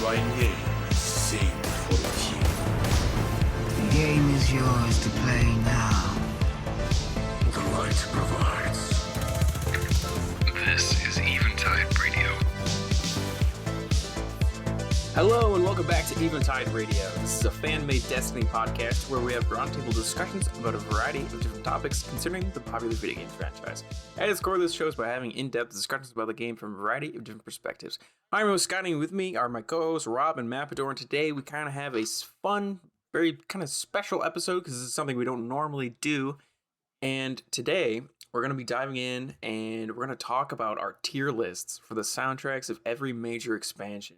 by name, sing for the king. The game is yours to play now. The light provides. This is Eventide Radio. Hello and welcome back to Eventide Radio. This is a fan-made Destiny podcast where we have roundtable discussions about a variety of different topics concerning the popular video game franchise. At its core, this show is by having in-depth discussions about the game from a variety of different perspectives. I'm your host Scotty, and with me are my co-hosts Rob and Mapador, and today we kind of have a fun, very kind of special episode because this is something we don't normally do. And today we're going to be diving in and we're going to talk about our tier lists for the soundtracks of every major expansion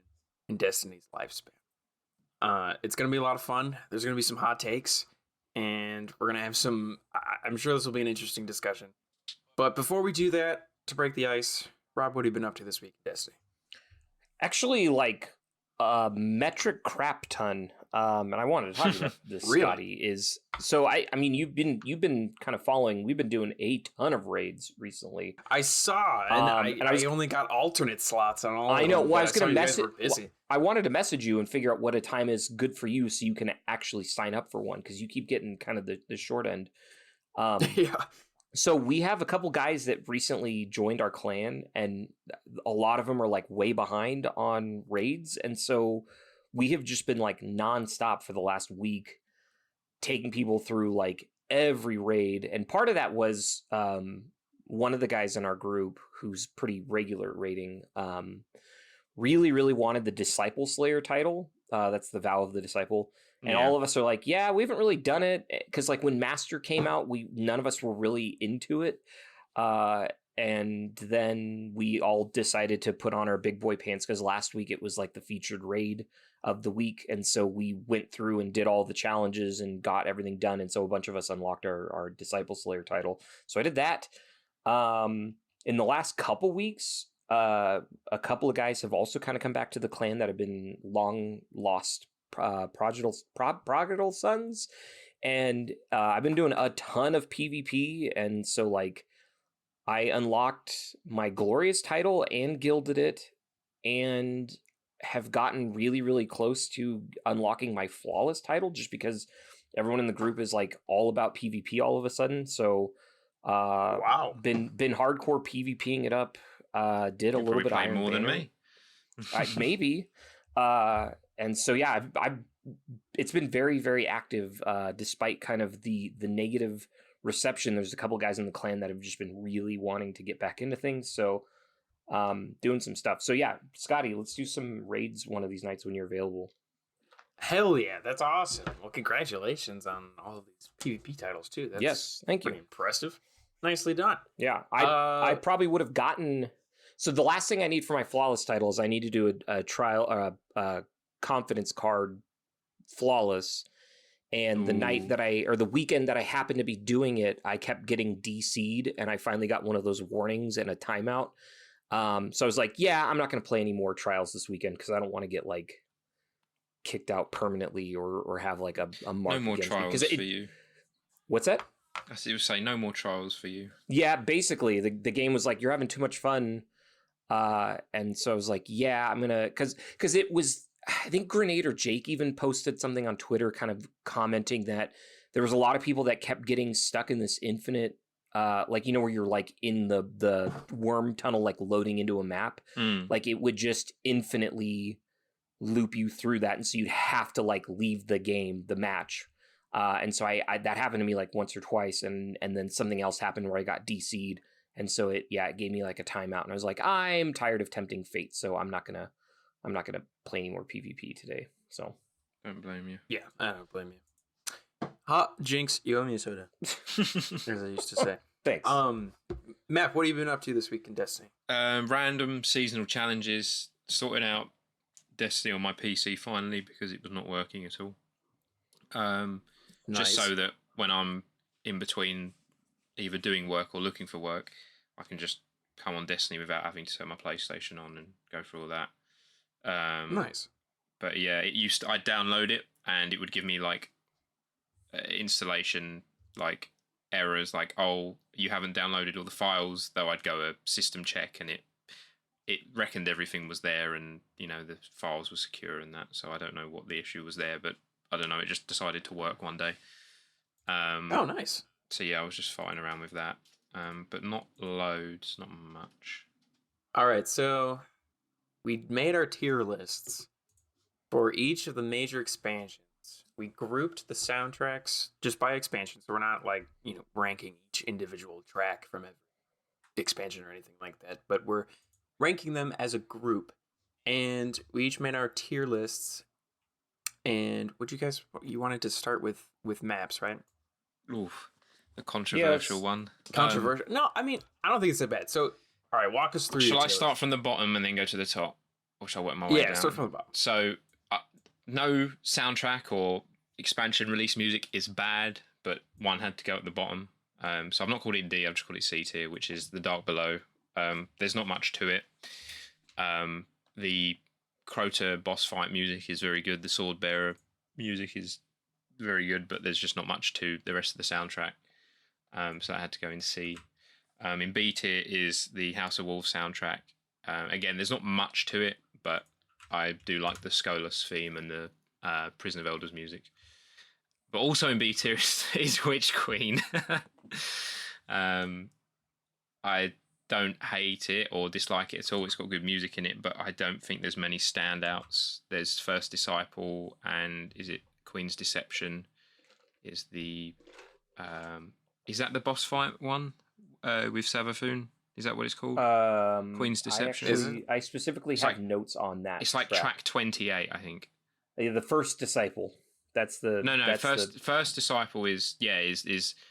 in Destiny's lifespan. It's going to be a lot of fun. There's going to be some hot takes, and we're going to have some, I'm sure this will be an interesting discussion. But before we do that, to break the ice, Rob, what have you been up to this week in Destiny? Actually, like a metric crap ton. And I wanted to talk about this, Really? Scotty, is so I mean you've been kind of following. We've been doing a ton of raids recently. I saw, and I only got alternate slots on all. I of know. them, Well, I but was going to message. busy. I wanted to message you and figure out what a time is good for you, so you can actually sign up for one because you keep getting kind of the short end. Yeah. So we have a couple guys that recently joined our clan, and a lot of them are like way behind on raids, and so we have just been like nonstop for the last week, taking people through like every raid. And part of that was one of the guys in our group who's pretty regular at raiding, really wanted the Disciple Slayer title. That's the Vow of the Disciple. And all of us are like, yeah, we haven't really done it. Because like when Master came out, none of us were really into it. And then we all decided to put on our big boy pants because last week it was like the featured raid of the week. And so we went through and did all the challenges and got everything done. And so a bunch of us unlocked our Disciple Slayer title. So I did that. In the last couple weeks, a couple of guys have also kind of come back to the clan that have been long lost prodigal sons. And I've been doing a ton of PvP. And so like, I unlocked my Glorious title and gilded it, and have gotten really close to unlocking my Flawless title just because everyone in the group is like all about PvP all of a sudden. So Wow. Been hardcore PvPing it up. Did a little bit Playing Iron more than Banner. me. Maybe. And so yeah, I've it's been very active despite kind of the negative reception. There's a couple guys in the clan that have just been really wanting to get back into things, so doing some stuff. So yeah, Scotty, let's do some raids one of these nights when you're available. Hell yeah, that's awesome. Well, congratulations on all of these PvP titles too. That's Yes, thank you. pretty impressive. Nicely done. Yeah, I probably would have gotten. So the last thing I need for my Flawless title is I need to do a trial a confidence card Flawless. And the night that the weekend that I happened to be doing it, I kept getting DC'd, and I finally got one of those warnings and a timeout. So I was like, yeah, I'm not going to play any more trials this weekend because I don't want to get like kicked out permanently or have like a mark. No more trials for you. What's that? I see you say no more trials for you. Yeah, basically the game was like, you're having too much fun. And so I was like, yeah, I'm going to, because it was, I think Grenade or Jake even posted something on Twitter kind of commenting that there was a lot of people that kept getting stuck in this infinite, like, you know, where you're like in the worm tunnel, like loading into a map, like it would just infinitely loop you through that. And so you'd have to like leave the match. And so I that happened to me like once or twice. And then something else happened where I got DC'd. And so it gave me like a timeout, and I was like, I'm tired of tempting fate. So I'm not gonna play any more PvP today. So Don't blame you. Yeah, I don't blame you. Jinx, you owe me a soda. As I used to say. thanks. Matt, what have you been up to this week in Destiny? Random seasonal challenges. Sorting out Destiny on my PC finally because it was not working at all. Just so that when I'm in between either doing work or looking for work, I can just come on Destiny without having to turn my PlayStation on and go through all that. Nice. But yeah, I'd download it and it would give me like installation like errors, like, oh, you haven't downloaded all the files, though I'd go a system check and it reckoned everything was there, and the files were secure and that. So I don't know what the issue was there, but I don't know. It just decided to work one day. Oh, nice. So yeah, I was just fighting around with that, but not loads, not much. All right, so we made our tier lists for each of the major expansions. We grouped the soundtracks just by expansion, so we're not ranking each individual track from every expansion or anything like that, but we're ranking them as a group, and we each made our tier lists. And you wanted to start with maps, right? Oof, the controversial one. Controversial? No, I mean, I don't think it's that bad. So, all right, walk us through. Shall I start from the bottom and then go to the top, or shall I work my way down? Yeah, start from the bottom. So, no soundtrack or expansion release music is bad, but one had to go at the bottom. So I've not called it D, I've just called it C tier, which is the Dark Below. There's not much to it. The Crota boss fight music is very good. The Sword Bearer music is very good, but there's just not much to the rest of the soundtrack. So that had to go in C. In B tier is the House of Wolves soundtrack. Again, there's not much to it, but I do like the Skolas theme and the Prison of Elders music. But also in B tier is Witch Queen. I don't hate it or dislike it at all. It's got good music in it, but I don't think there's many standouts. There's First Disciple and is it Queen's Deception? Is that the boss fight one with Savathun? Is that what it's called? Queen's Deception. I specifically have notes on that. It's like track 28, I think. The First Disciple. That's the First Disciple is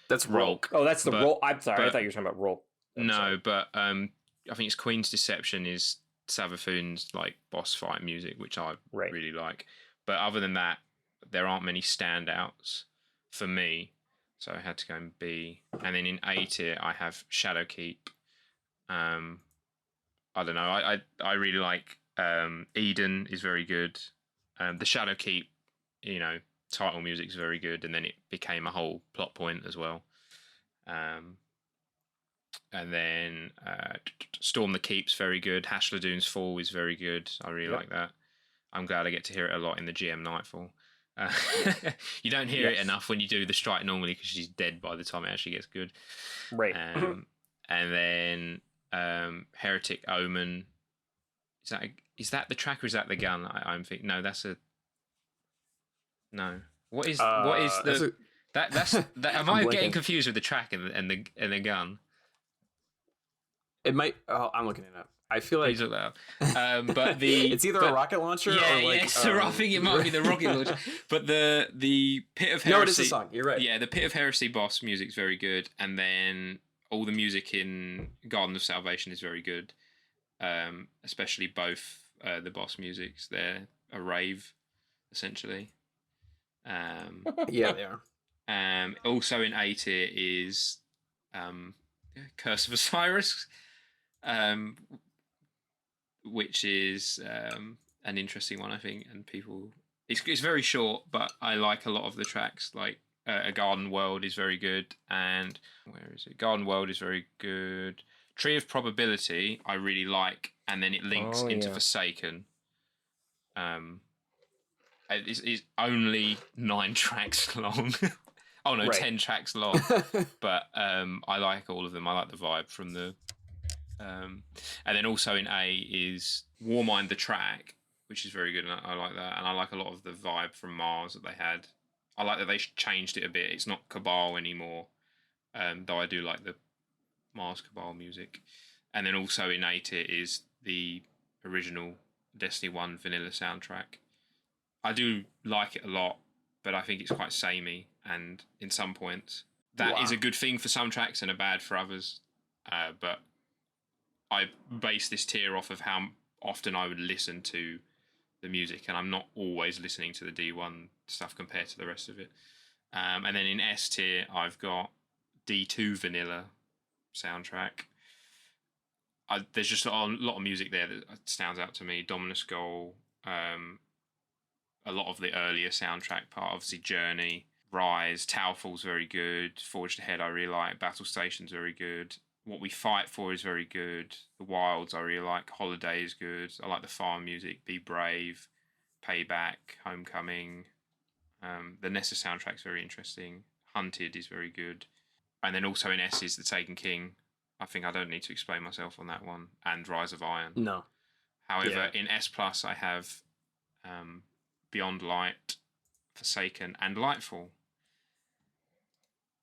that's Rolk. Oh, that's the Rolk. I'm sorry, I thought you were talking about Rolk. But I think it's Queen's Deception is Savathun's boss fight music, which I really like. But other than that, there aren't many standouts for me, so I had to go in B. And then in A tier, I have Shadowkeep. I don't know. I really like Eden is very good. The Shadowkeep, title music is very good, and then it became a whole plot point as well. And then Storm the Keep's very good. Hashladoon's Fall is very good. I really like that. I'm glad I get to hear it a lot in the GM Nightfall. You don't hear it enough when you do the strike normally because she's dead by the time it actually gets good. Right. And then Heretic Omen. Is that the track or is that the gun? I'm thinking no, that's a no. What is the that's am I getting confused with the track and the gun? It might. Oh, I'm looking it up. I feel like please look that up. But it's either a rocket launcher or so I think it might be the rocket launcher. But the Pit of Heresy. No, it is a song. You're right. Yeah, the Pit of Heresy boss music's very good, and then all the music in Garden of Salvation is very good. Especially both the boss musics. They're a rave, essentially. Yeah, they are. Also in A tier is Curse of Osiris, which is an interesting one, I think, and people. It's very short, but I like a lot of the tracks. Like A Garden World is very good, and where is it? Garden World is very good. Tree of Probability I really like, and then it links into Forsaken. It's only 9 tracks long. Oh no, 10 tracks long. But I like all of them. I like the vibe from the. And then also in A is Warmind the Track, which is very good, and I like that. And I like a lot of the vibe from Mars that they had. I like that they changed it a bit. It's not Cabal anymore, though I do like the Mars Cabal music. And then also in A tier is the original Destiny 1 vanilla soundtrack. I do like it a lot, but I think it's quite samey, and in some points that is a good thing for some tracks and a bad for others. But I base this tier off of how often I would listen to the music, and I'm not always listening to the D1 stuff compared to the rest of it. And then in S tier, I've got D2 vanilla soundtrack. There's just a lot of music there that stands out to me. Dominus Goal, a lot of the earlier soundtrack part, obviously Journey, Rise, Towerfall's very good, Forged Ahead I really like, Battle Station's very good, What We Fight For is very good. The Wilds I really like. Holiday is good. I like the farm music. Be Brave, Payback, Homecoming. The Nessa soundtrack's very interesting. Hunted is very good. And then also in S is The Taken King. I think I don't need to explain myself on that one. And Rise of Iron. No. However, in S Plus I have Beyond Light, Forsaken, and Lightfall.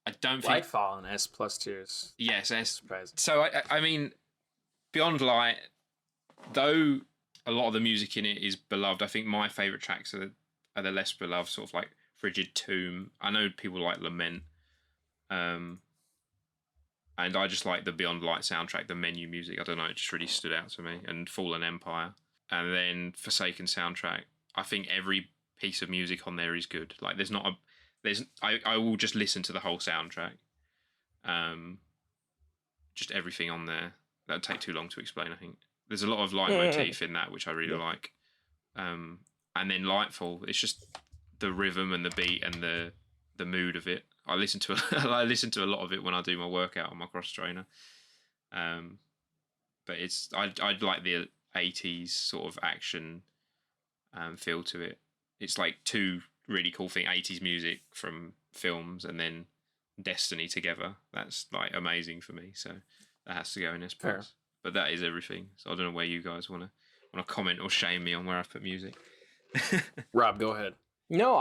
I don't think Lightfall and S plus tiers. Yes, S. Surprising. So I mean, Beyond Light, though a lot of the music in it is beloved, I think my favourite tracks are the less beloved, sort of like Frigid Tomb. I know people like Lament, and I just like the Beyond Light soundtrack, the menu music. I don't know, it just really stood out to me. And Fallen Empire, and then Forsaken soundtrack. I think every piece of music on there is good. Like I will just listen to the whole soundtrack. Just everything on there. That'd take too long to explain, I think. There's a lot of leitmotif in that, which I really like. And then Lightfall, it's just the rhythm and the beat and the mood of it. I listen to a lot of it when I do my workout on my cross trainer. But I'd like the 80s sort of action feel to it. It's like two really cool thing, 80s music from films and then Destiny together. That's like amazing for me, so that has to go in S plus. But that is everything, so I don't know where you guys want to comment or shame me on where I put music. Rob, go ahead. No,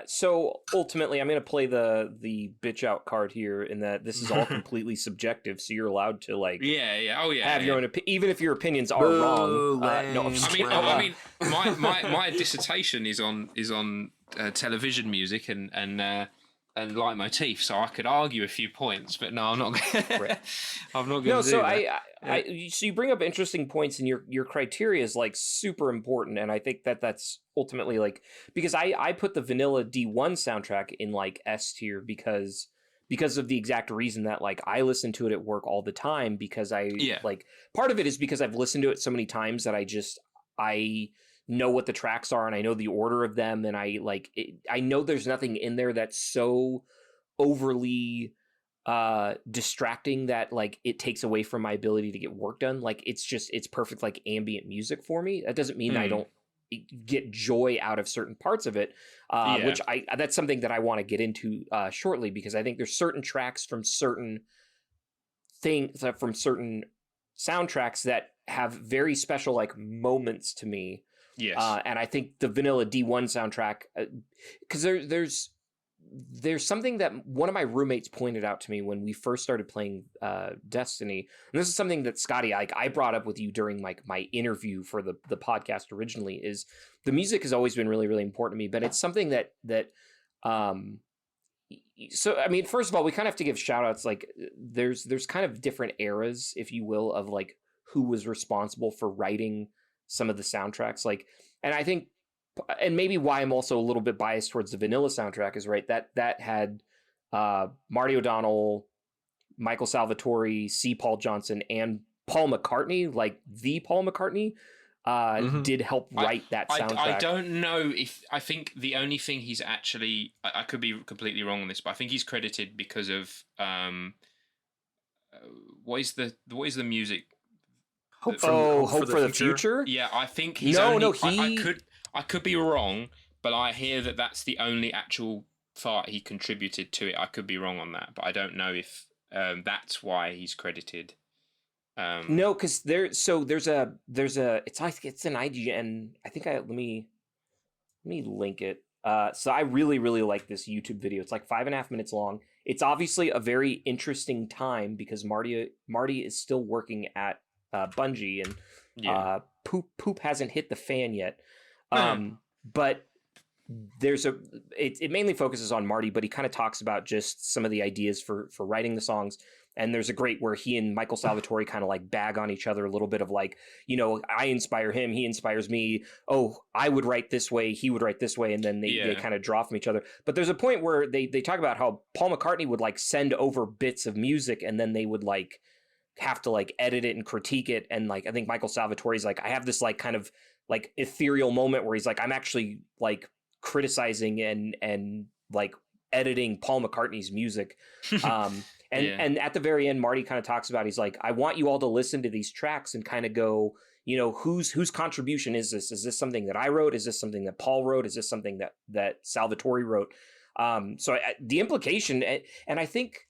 so ultimately I'm going to play the bitch out card here in that this is all completely subjective, so you're allowed to like have your own even if your opinions are wrong. No, I mean my dissertation is on television music and leitmotif, so I could argue a few points, but no, I'm not. I'm not going to. No, so so you bring up interesting points, and your criteria is like super important, and I think that's ultimately like because I put the vanilla D1 soundtrack in like S tier because of the exact reason that like I listen to it at work all the time because like part of it is because I've listened to it so many times that I know what the tracks are and I know the order of them and I know there's nothing in there that's so overly distracting that like it takes away from my ability to get work done. Like it's perfect like ambient music for me. That doesn't mean I don't get joy out of certain parts of it, which that's something that I want to get into shortly because I think there's certain tracks from certain things from certain soundtracks that have very special like moments to me. Yes. And I think the vanilla D1 soundtrack, because there's something that one of my roommates pointed out to me when we first started playing Destiny. And this is something that Scotty, I brought up with you during like my interview for the podcast originally, is the music has always been really, really important to me, but it's something that so, I mean, first of all, we kind of have to give shout outs. Like there's kind of different eras, if you will, of like who was responsible for writing some of the soundtracks, like, and I think, and maybe why I'm also a little bit biased towards the vanilla soundtrack is right that had Marty O'Donnell, Michael Salvatore, C. Paul Johnson, and Paul McCartney, like the Paul McCartney, did help write that soundtrack. I don't know if I think the only thing he's actually I could be completely wrong on this, but I think he's credited because of what is the music. Hope for the future. Yeah, I think he's I could be wrong, but I hear that's the only actual part he contributed to it. I could be wrong on that, but I don't know if that's why he's credited. No, because there's a it's an IGN. I think let me link it. So I really, really like this YouTube video. It's like 5.5 minutes long. It's obviously a very interesting time because Marty is still working at Bungie and poop hasn't hit the fan yet. But it mainly focuses on Marty, but he kind of talks about just some of the ideas for writing the songs. And there's a great where he and Michael Salvatore kind of like bag on each other a little bit of like, you know, I inspire him, he inspires me. Oh, I would write this way, he would write this way. And then they kind of draw from each other. But there's a point where they talk about how Paul McCartney would like send over bits of music and then they would like have to like edit it and critique it. And like, I think Michael Salvatore's like, I have this like kind of like ethereal moment where he's like, I'm actually like criticizing and like editing Paul McCartney's music. And at the very end, Marty kind of talks about, he's like, I want you all to listen to these tracks and kind of go, you know, whose contribution is this? Is this something that I wrote? Is this something that Paul wrote? Is this something that Salvatore wrote? So the implication, and I think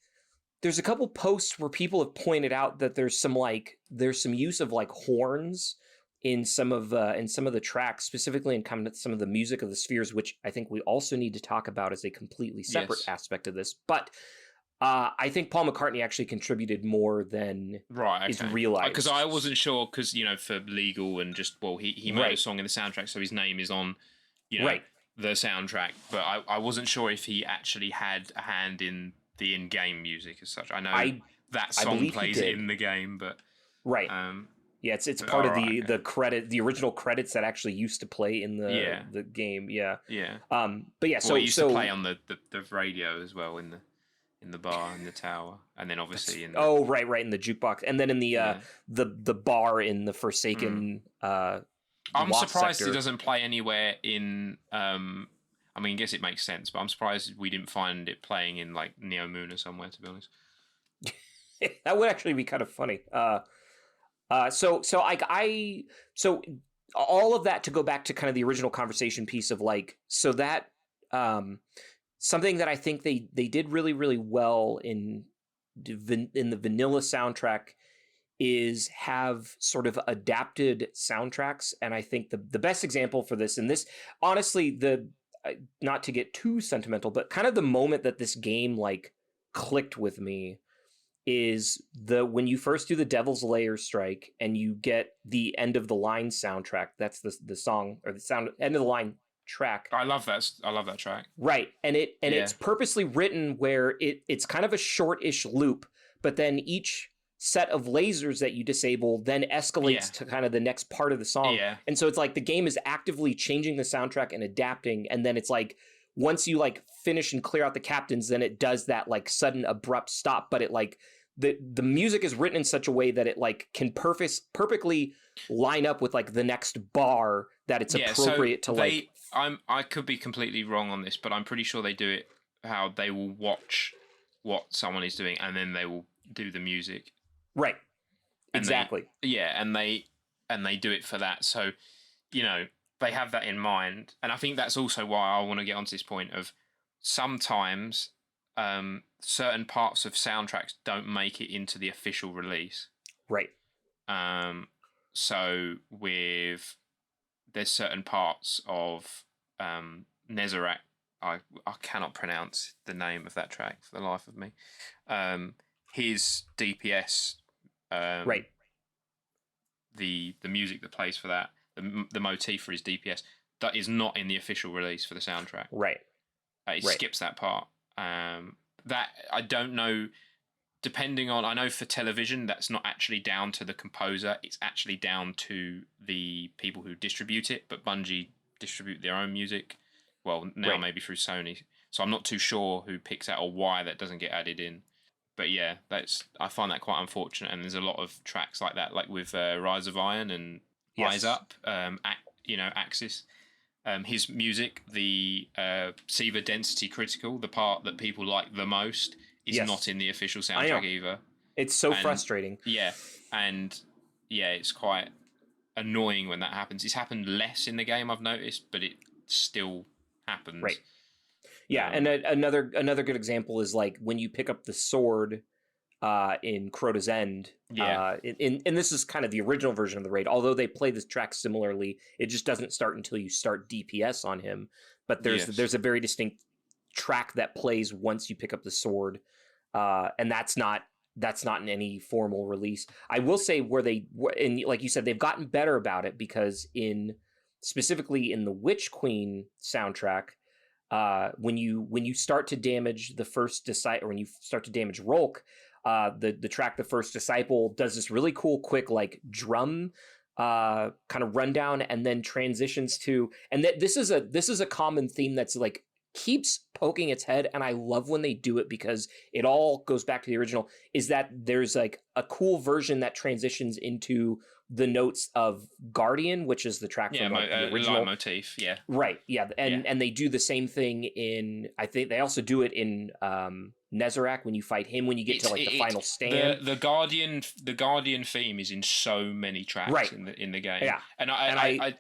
there's a couple posts where people have pointed out that there's some use of like horns in some of the tracks, specifically in kind of some of the music of the spheres, which I think we also need to talk about as a completely separate aspect of this. But I think Paul McCartney actually contributed more than is realized. Because I wasn't sure, because, you know, for legal and just, well, he made a song in the soundtrack, so his name is on, you know, the soundtrack. But I wasn't sure if he actually had a hand in the in-game music as such. I know that song plays in the game, but yeah, it's part of the credit, the original credits that actually used to play in the game. But yeah, so it used to play on the radio as well in the bar in the tower, and then obviously in the, in the jukebox, and then in the bar in the Forsaken. I'm surprised sector. It doesn't play anywhere in. I mean, I guess it makes sense, but I'm surprised we didn't find it playing in like Neo Moon or somewhere. To be honest, that would actually be kind of funny. So all of that to go back to kind of the original conversation piece of like, so that something that I think they did really, really well in the vanilla soundtrack is have sort of adapted soundtracks. And I think the best example for this, and this, honestly, not to get too sentimental, but kind of the moment that this game like clicked with me is when you first do the Devil's Lair strike and you get the end of the line soundtrack. That's the song, or the sound end of the line track. I love that track. Right. And it's purposely written where it's kind of a short-ish loop, but then each set of lasers that you disable then escalates to kind of the next part of the song. Yeah. And so it's like the game is actively changing the soundtrack and adapting, and then it's like once you like finish and clear out the captains, then it does that like sudden abrupt stop, but it like the music is written in such a way that it like can perfectly line up with like the next bar that it's appropriate to like. I could be completely wrong on this, but I'm pretty sure they do it how they will watch what someone is doing and then they will do the music. Right. And exactly. And they do it for that. So, you know, they have that in mind. And I think that's also why I want to get onto this point of sometimes certain parts of soundtracks don't make it into the official release. Right. So there's certain parts of Nezarec, I cannot pronounce the name of that track for the life of me. His DPS, right. The music that plays for that, the motif for his DPS, that is not in the official release for the soundtrack. Right. It skips that part. That I don't know. Depending on, I know for television, that's not actually down to the composer. It's actually down to the people who distribute it. But Bungie distribute their own music. Well, now maybe through Sony. So I'm not too sure who picks that or why that doesn't get added in. But yeah, I find that quite unfortunate. And there's a lot of tracks like that, like with Rise of Iron and Rise Up, Axis. His music, the Siva Density Critical, the part that people like the most, is not in the official soundtrack either. It's so frustrating. Yeah, and it's quite annoying when that happens. It's happened less in the game, I've noticed, but it still happens. Right. Yeah, and another good example is like when you pick up the sword in Crota's End. Yeah. And this is kind of the original version of the raid. Although they play this track similarly, it just doesn't start until you start DPS on him. But there's a very distinct track that plays once you pick up the sword, and that's not in any formal release. I will say and like you said, they've gotten better about it, because specifically in the Witch Queen soundtrack, when you start to damage the first disciple, or when you start to damage Rolk, the track The First Disciple does this really cool quick like drum kind of rundown, and then transitions to, and this is a common theme that's like keeps poking its head, and I love when they do it, because it all goes back to the original, is that there's like a cool version that transitions into the notes of Guardian, which is the track from the original leitmotif. Yeah, right. Yeah, and they do the same thing in. I think they also do it in Nezarec when you fight him when you get to like the final stand. The Guardian theme is in so many tracks in the game. Yeah, and I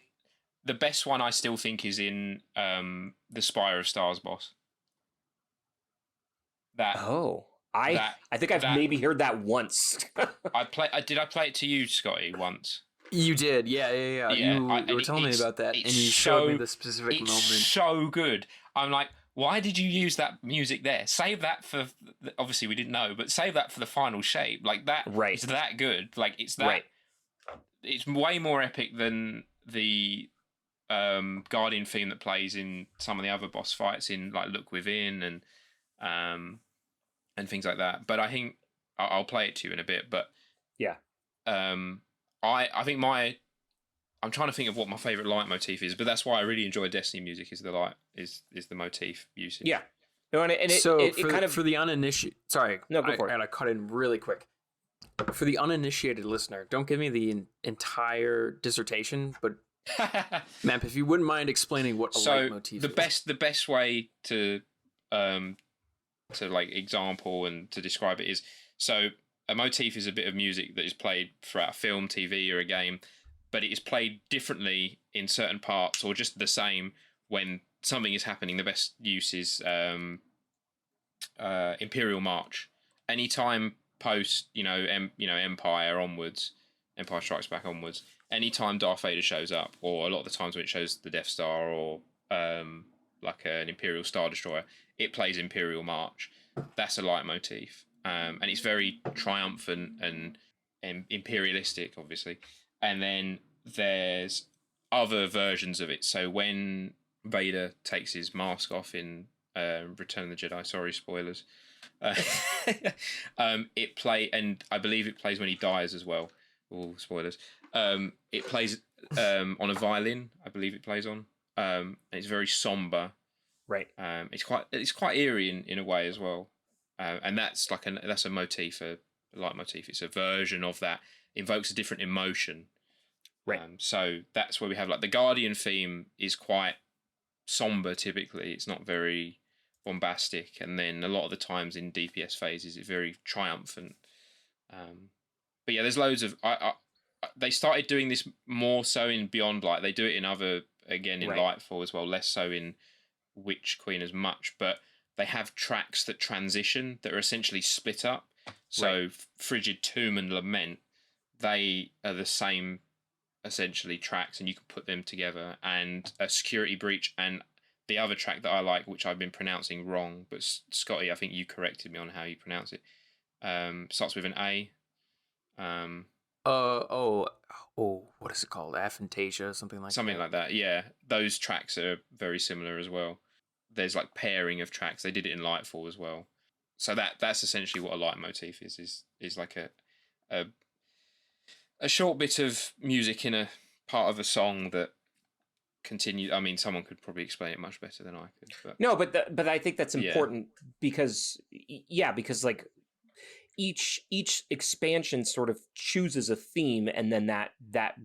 the best one I still think is in the Spire of Stars boss. I think I've maybe heard that once. Did I play it to you, Scotty, once? You did, yeah. You were telling me about that, and you showed me the specific moment. It's so good. I'm like, why did you use that music there? Save that for. Obviously, we didn't know, but save that for the final shape. Like that. Right. It's that good. Like it's that. Right. It's way more epic than the Guardian theme that plays in some of the other boss fights in like Look Within and things like that. But I think I'll play it to you in a bit. But yeah, I think I'm trying to think of what my favorite leitmotif is, but that's why I really enjoy Destiny music is the motif usage. Yeah. No, and for the uninitiated, sorry, no, go for it. And I cut in really quick. For the uninitiated listener, don't give me the entire dissertation, but Mamp, if you wouldn't mind explaining what a leitmotif is. The best way to like example and to describe it is, so a motif is a bit of music that is played throughout a film, TV, or a game, but it is played differently in certain parts or just the same when something is happening. The best use is Imperial March. Anytime post, Empire onwards, Empire Strikes Back onwards, anytime Darth Vader shows up, or a lot of the times when it shows the Death Star or like an Imperial Star Destroyer, it plays Imperial March. That's a leitmotif. And it's very triumphant and imperialistic, obviously. And then there's other versions of it. So when Vader takes his mask off in Return of the Jedi, sorry, spoilers, it play, and I believe it plays when he dies as well. Oh, spoilers. It plays on a violin, I believe it plays on. And it's very somber. Right. It's quite eerie in a way as well. And that's that's a motif, a leitmotif. It's a version of that. Invokes a different emotion. Right. So that's where we have like the Guardian theme is quite somber. Typically, it's not very bombastic, and then a lot of the times in DPS phases, it's very triumphant. But yeah, there's loads of. They started doing this more so in Beyond Light. They do it in other in Lightfall as well. Less so in Witch Queen as much, but they have tracks that transition that are essentially split up. So Frigid Tomb and Lament, they are the same essentially tracks, and you can put them together. And a Security Breach and the other track that I like, which I've been pronouncing wrong, but Scotty, I think you corrected me on how you pronounce it. Starts with an A. What is it called? Aphantasia, something like that. Yeah, those tracks are very similar as well. There's like pairing of tracks. They did it in Lightfall as well. So that's essentially what a leitmotif is like a short bit of music in a part of a song that continues. I mean, someone could probably explain it much better than I could. But. No, but I think that's important because like each expansion sort of chooses a theme, and then that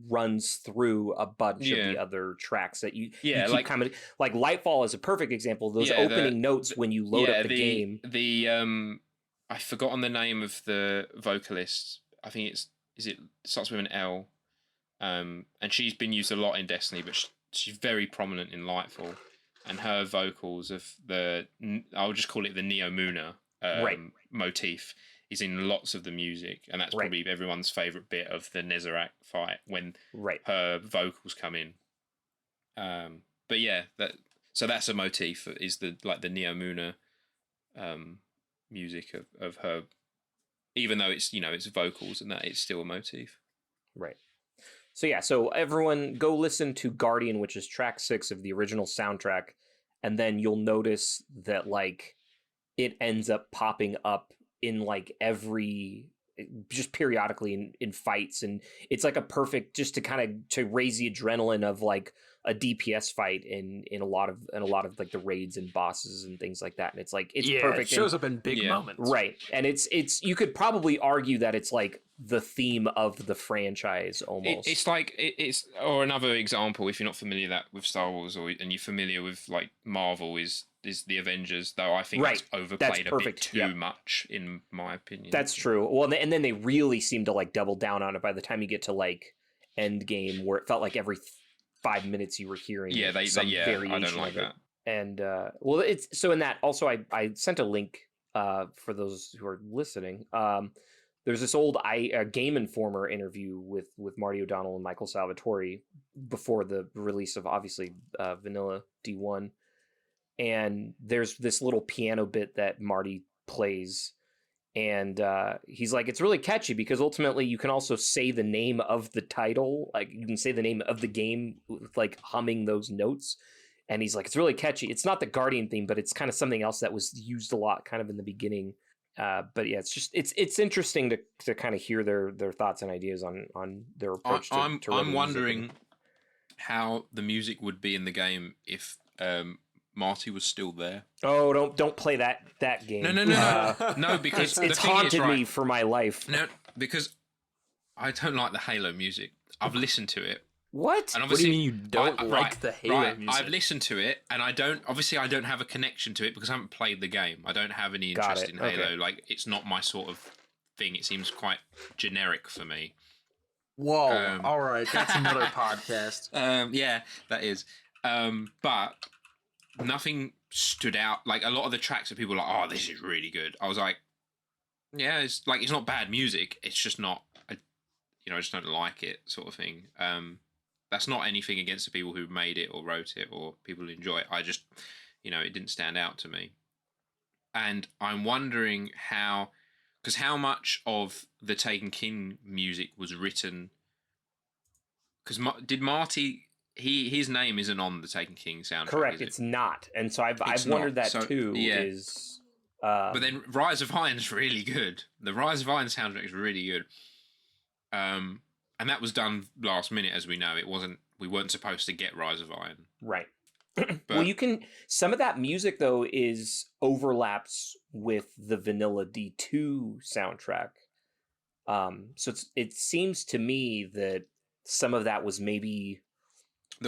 runs through a bunch of the other tracks that you keep kind of like Lightfall is a perfect example. Those opening notes when you load up the game. I've forgotten the name of the vocalist. I think it starts with an L, and she's been used a lot in Destiny, but she's very prominent in Lightfall, and her vocals of I'll just call it the Neo Muna motif. Is in lots of the music, and that's probably everyone's favorite bit of the Nezarec fight when her vocals come in. But yeah, that's a motif. Is the Neo Muna music of her, even though it's it's vocals and that, it's still a motif. Right. So everyone go listen to Guardian, which is track 6 of the original soundtrack, and then you'll notice that like it ends up popping up in like just periodically in fights, and it's like a perfect just to kind of to raise the adrenaline of like, a DPS fight in a lot of like the raids and bosses and things like that. And it's like it's perfect. It shows up in big moments, right? And it's you could probably argue that it's like the theme of the franchise almost. It's like it's or another example, if you're not familiar with Star Wars and you're familiar with like Marvel, is the Avengers, though I think that's overplayed a bit too much in my opinion. That's true. Well, and then they really seem to like double down on it by the time you get to like Endgame, where it felt like every 5 minutes you were hearing some variation. I don't like that. And well, it's so in that also I sent a link for those who are listening. There's this old Game Informer interview with Marty O'Donnell and Michael Salvatore before the release of obviously Vanilla D1. And there's this little piano bit that Marty plays. And he's like, it's really catchy because ultimately you can also say the name of the title. Like you can say the name of the game with like humming those notes. And he's like, it's really catchy. It's not the Guardian theme, but it's kind of something else that was used a lot kind of in the beginning. But yeah, it's interesting to kind of hear their thoughts and ideas on their approach to I'm wondering how the music would be in the game if Marty was still there. Oh, don't play that game. No. No, because it's haunted me for my life. No, because I don't like the Halo music. I've listened to it. What? And what do you mean you don't like the Halo music? I've listened to it, and I don't have a connection to it because I haven't played the game. I don't have any interest in Halo. Okay. Like, it's not my sort of thing. It seems quite generic for me. Whoa! All right, that's another podcast. Yeah, that is. But nothing stood out. Like a lot of the tracks that people are like, oh, this is really good. I was like, yeah, it's not bad music. It's just not, I just don't like it, sort of thing. That's not anything against the people who made it or wrote it or people who enjoy it. I just, it didn't stand out to me. And I'm wondering how much of the Taken King music was written. Because did Marty? His name isn't on the Taken King soundtrack. Correct, it's not, and so I've wondered that too. Yeah. Is but then Rise of Iron's really good. The Rise of Iron soundtrack is really good. And that was done last minute, as we know. We weren't supposed to get Rise of Iron. Right. Well, some of that music though overlaps with the Vanilla D2 soundtrack. So it seems to me that some of that was maybe,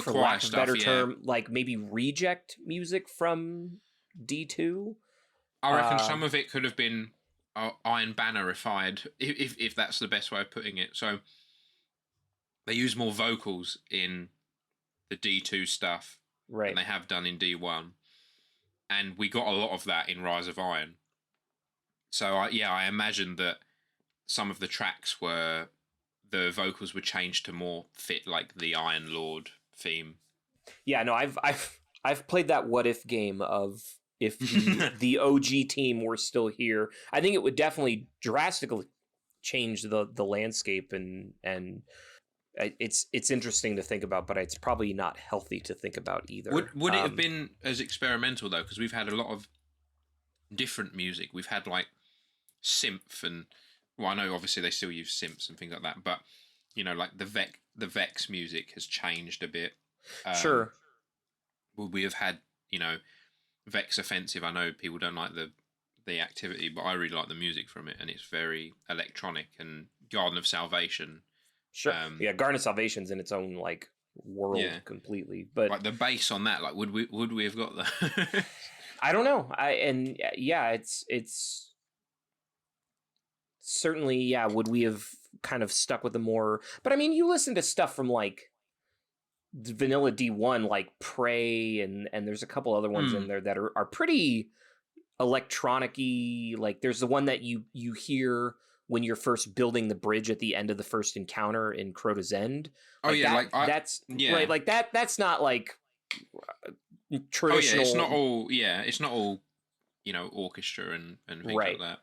for lack of a better term, like maybe reject music from D2. I reckon some of it could have been Iron Banner-ified, if that's the best way of putting it. So they use more vocals in the D2 stuff than they have done in D1. And we got a lot of that in Rise of Iron. So, I imagine that some of the tracks the vocals were changed to more fit like the Iron Lord theme. Yeah, no, I've played that what if game of if the OG team were still here. I think it would definitely drastically change the landscape and it's interesting to think about, but it's probably not healthy to think about either. Would it have been as experimental though? Because we've had a lot of different music. We've had like synth and I know obviously they still use synths and things like that, but like the Vex music has changed a bit. Sure. Would we have had Vex Offensive? I know people don't like the activity, but I really like the music from it, and it's very electronic. And Garden of Salvation. Sure. Garden of Salvation's in its own like world completely. But like the bass on that, like would we have got that? I don't know. It's certainly would we have kind of stuck with the more? But I mean, you listen to stuff from like Vanilla D1, like Prey, and there's a couple other ones in there that are pretty electronic-y. Like there's the one that you hear when you're first building the bridge at the end of the first encounter in Crota's End. Like right. Like that's not like traditional. It's not all orchestra and things like that.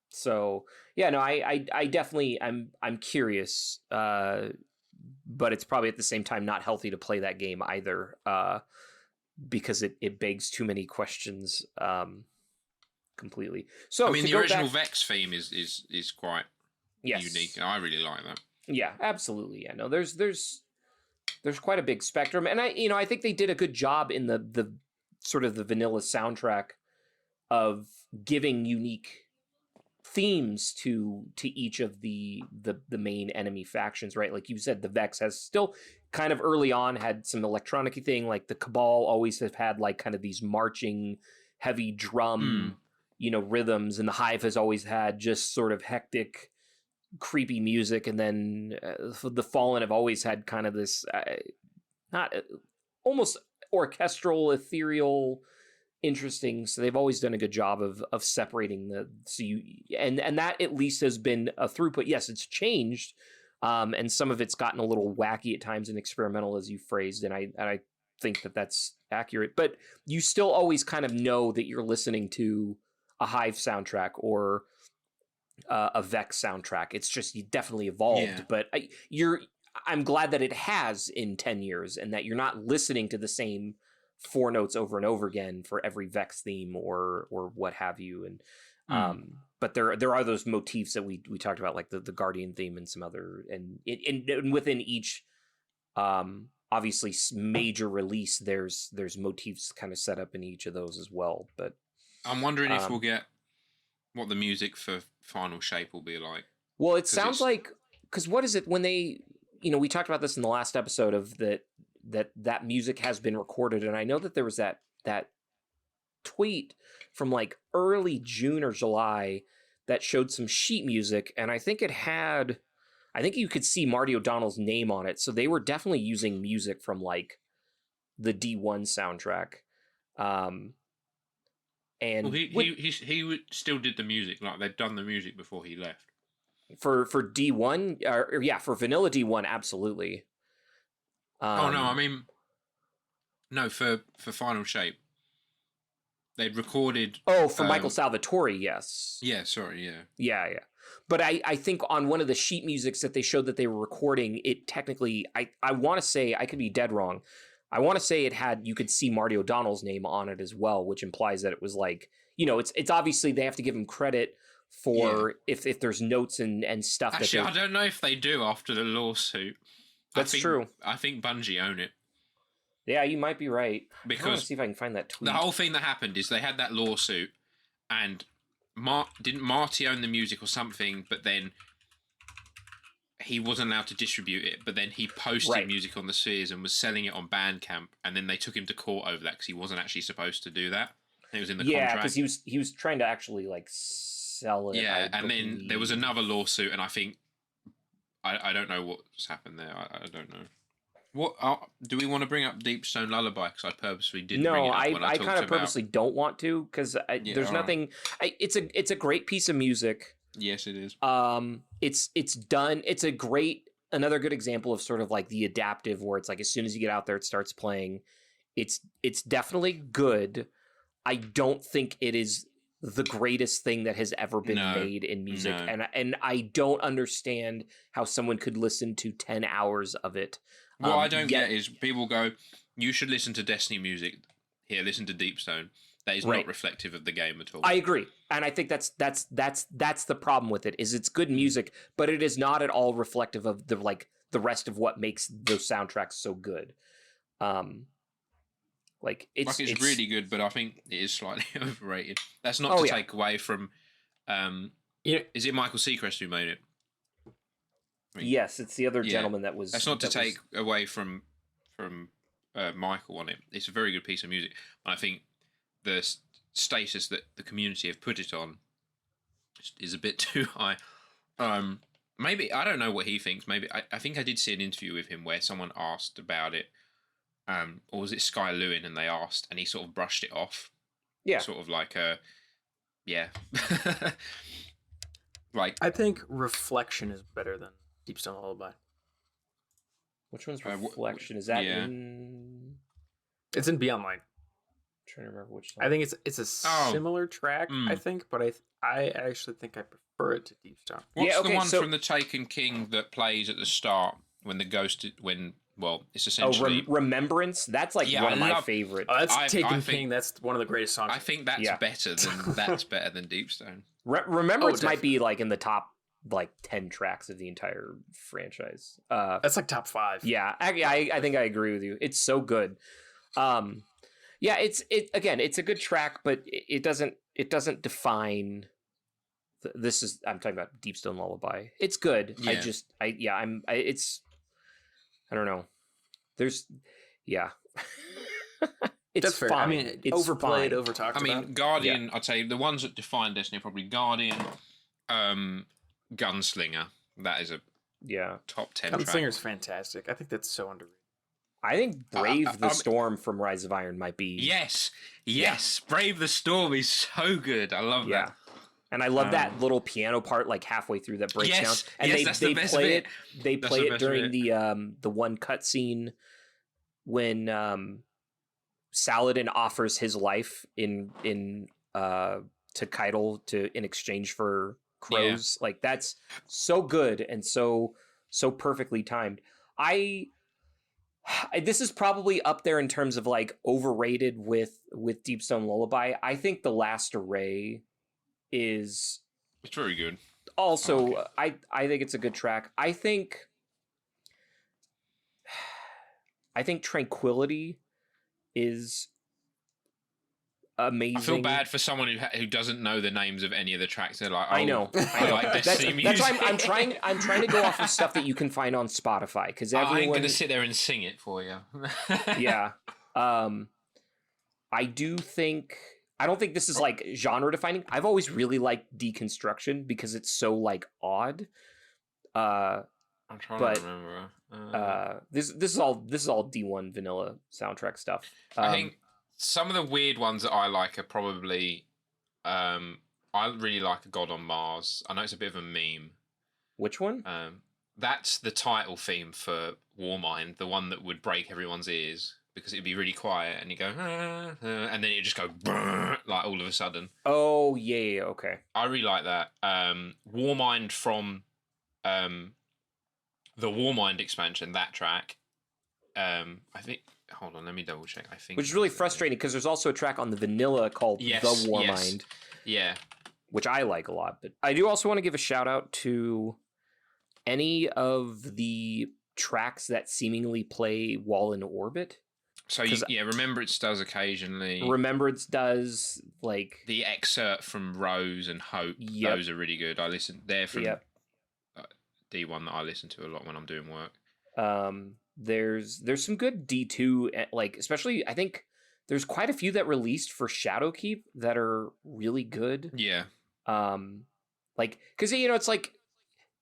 So I definitely I'm curious, but it's probably at the same time not healthy to play that game either, because it begs too many questions. Completely. So I mean, the original Vex theme is quite unique, and I really like that. Yeah, absolutely. Yeah, no, there's there's quite a big spectrum, and I think they did a good job in the sort of the vanilla soundtrack of giving unique themes to each of the main enemy factions, right? Like you said, the Vex has still kind of early on had some electronic-y thing, like the Cabal always have had like kind of these marching heavy drum rhythms, and the Hive has always had just sort of hectic creepy music, and then the Fallen have always had kind of this not almost orchestral, ethereal, interesting. So they've always done a good job of separating and that at least has been a throughput. Yes, it's changed, and some of it's gotten a little wacky at times and experimental, as you phrased, and I think that's accurate. But you still always kind of know that you're listening to a Hive soundtrack or a Vex soundtrack. It's just definitely evolved, but I'm glad that it has in 10 years, and that you're not listening to the same 4 notes over and over again for every Vex theme or what have you. And but there are those motifs that we talked about, like the Guardian theme and some other, and within each obviously major release, there's motifs kind of set up in each of those as well. But I'm wondering if we'll get what the music for Final Shape will be like. Well, it sounds like, because what is it when they, we talked about this in the last episode of that music has been recorded, and I know that there was that tweet from like early June or July that showed some sheet music, and I think you could see Marty O'Donnell's name on it, so they were definitely using music from like the D1 soundtrack. And he still did the music, like they'd done the music before he left. For D1, or for vanilla D1, absolutely. For Final Shape, they'd recorded. Oh, for Michael Salvatore, yes. Yeah, sorry, yeah. Yeah. But I think on one of the sheet musics that they showed that they were recording, it technically, I want to say, I could be dead wrong, I want to say you could see Marty O'Donnell's name on it as well, which implies that it was like, it's obviously they have to give him credit for if there's notes and stuff. Actually, I don't know if they do after the lawsuit. That's true. I think Bungie own it. Yeah, you might be right. Because I want to see if I can find that tweet. The whole thing that happened is they had that lawsuit, and didn't Marty own the music or something, but then he wasn't allowed to distribute it, but then he posted music on the Spheres and was selling it on Bandcamp, and then they took him to court over that because he wasn't actually supposed to do that. It was in the contract. Yeah, because he was trying to actually like sell it. Yeah, and then there was another lawsuit, and I think I don't know what's happened there. I don't know. What do we want to bring up Deepstone Lullaby? Because I purposely didn't. No, bring it up when I kind of purposely don't want to, because there's nothing. It's a great piece of music. Yes, it is. It's done. It's another good example of sort of like the adaptive, where it's like as soon as you get out there, it starts playing. It's definitely good. I don't think it is the greatest thing that has ever been made in music, and I don't understand how someone could listen to 10 hours of it. What I don't get is people go, "You should listen to Destiny music." Here, listen to Deepstone. That is not reflective of the game at all. I agree, and I think that's the problem with it. Is it's good music, but it is not at all reflective of the rest of what makes those soundtracks so good. It's really good, but I think it is slightly overrated. That's not to take away from. Is it Michael Seacrest who made it? Yes, it's the other gentleman that was. That's not to take away from Michael on it. It's a very good piece of music. And I think the status that the community have put it on is a bit too high. Maybe I don't know what he thinks. Maybe I think I did see an interview with him where someone asked about it, or was it Sky Lewin? And they asked, and he sort of brushed it off. Yeah, sort of like like I think Reflection is better than Deepstone Lullaby. Which one's Reflection? Is that in? It's in Beyond Light. I'm trying to remember which one. I think it's a similar track. I think, but I actually think I prefer it to Deepstone. What's the one from the Taken King that plays at the start when the ghost it's essentially Remembrance. That's like one of my favorite. Oh, that's Taken King. That's one of the greatest songs. I think that's better than Deepstone. Remembrance might be like in the top like 10 tracks of the entire franchise. That's like top 5. Yeah, I think I agree with you. It's so good. Yeah, it's a good track, but it doesn't define. I'm talking about Deep Stone Lullaby. It's good. Yeah. I don't know. It's That's fair. fine. I mean, it's overplayed, fine. over talked I mean, about. Guardian. I'd say the ones that define Destiny are probably Guardian, Gunslinger. That is a top 10 track. Gunslinger's fantastic. I think that's so underrated. I think Brave the Storm from Rise of Iron might be. Yes. Brave the Storm is so good. I love that. And I love that little piano part, like halfway through that breaks down. And that's they the best play bit. it. They play it during bit. the one cutscene when Saladin offers his life in to Keitel in exchange for crows. Like that's so good and so perfectly timed. This is probably up there in terms of like overrated with Deep Stone Lullaby. I think The Last Array is It's very good. also I think it's a good track. I think Tranquility is amazing. I feel bad for someone who doesn't know the names of any of the tracks. They're like, I know. I like Destiny music. That's why I'm trying to go off of stuff that you can find on Spotify because everyone. I ain't gonna sit there and sing it for you. Yeah. I don't think this is like genre defining. I've always really liked Deconstruction because it's so like odd. I'm trying to remember. This is all D1 vanilla soundtrack stuff. I think some of the weird ones that I like are probably I really like A God on Mars. I know it's a bit of a meme. Which one? That's the title theme for Warmind, the one that would break everyone's ears because it'd be really quiet and you go and then it'd just go like all of a sudden. Oh yeah, okay. I really like that. Warmind from the Warmind expansion, that track. I think. Hold on, let me double check. I think, which is really frustrating because there's also a track on the vanilla called The Warmind. Yeah, which I like a lot. But I do also want to give a shout out to any of the tracks that seemingly play while in orbit. So Remembrance does occasionally. Remembrance does like the excerpt from Rose and Hope. Yep. Those are really good. I listen. They're from D1 that I listen to a lot when I'm doing work. There's some good D2, like especially I think there's quite a few that released for Shadowkeep that are really good. Yeah. Like because it's like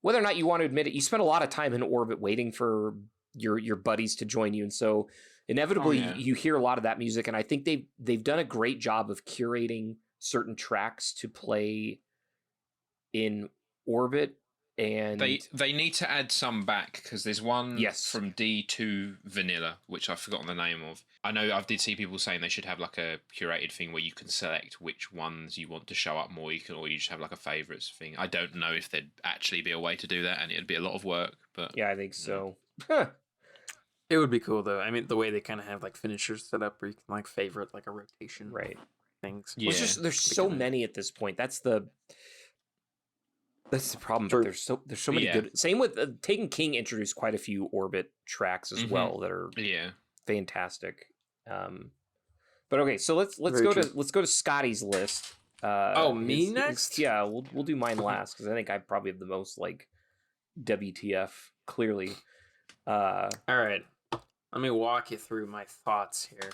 whether or not you want to admit it, you spend a lot of time in orbit waiting for your buddies to join you, and so inevitably you hear a lot of that music. And I think they've done a great job of curating certain tracks to play in orbit. And they need to add some back because there's one yes. from D2 Vanilla, which I've forgotten the name of. I know I did see people saying they should have like a curated thing where you can select which ones you want to show up more. Or you just have like a favourites thing. I don't know if there'd actually be a way to do that, and it'd be a lot of work. But yeah, I think so. It would be cool though. I mean, the way they kind of have like finishers set up where you can like favorite like a rotation, right? Things. Yeah, well, there's so many at this point. That's the problem. But there's so many good. Same with Taken King introduced quite a few orbit tracks as well that are fantastic. But okay, so let's go to Scotty's list. Me next? Yeah, we'll do mine last because I think I probably have the most like WTF clearly. All right, let me walk you through my thoughts here.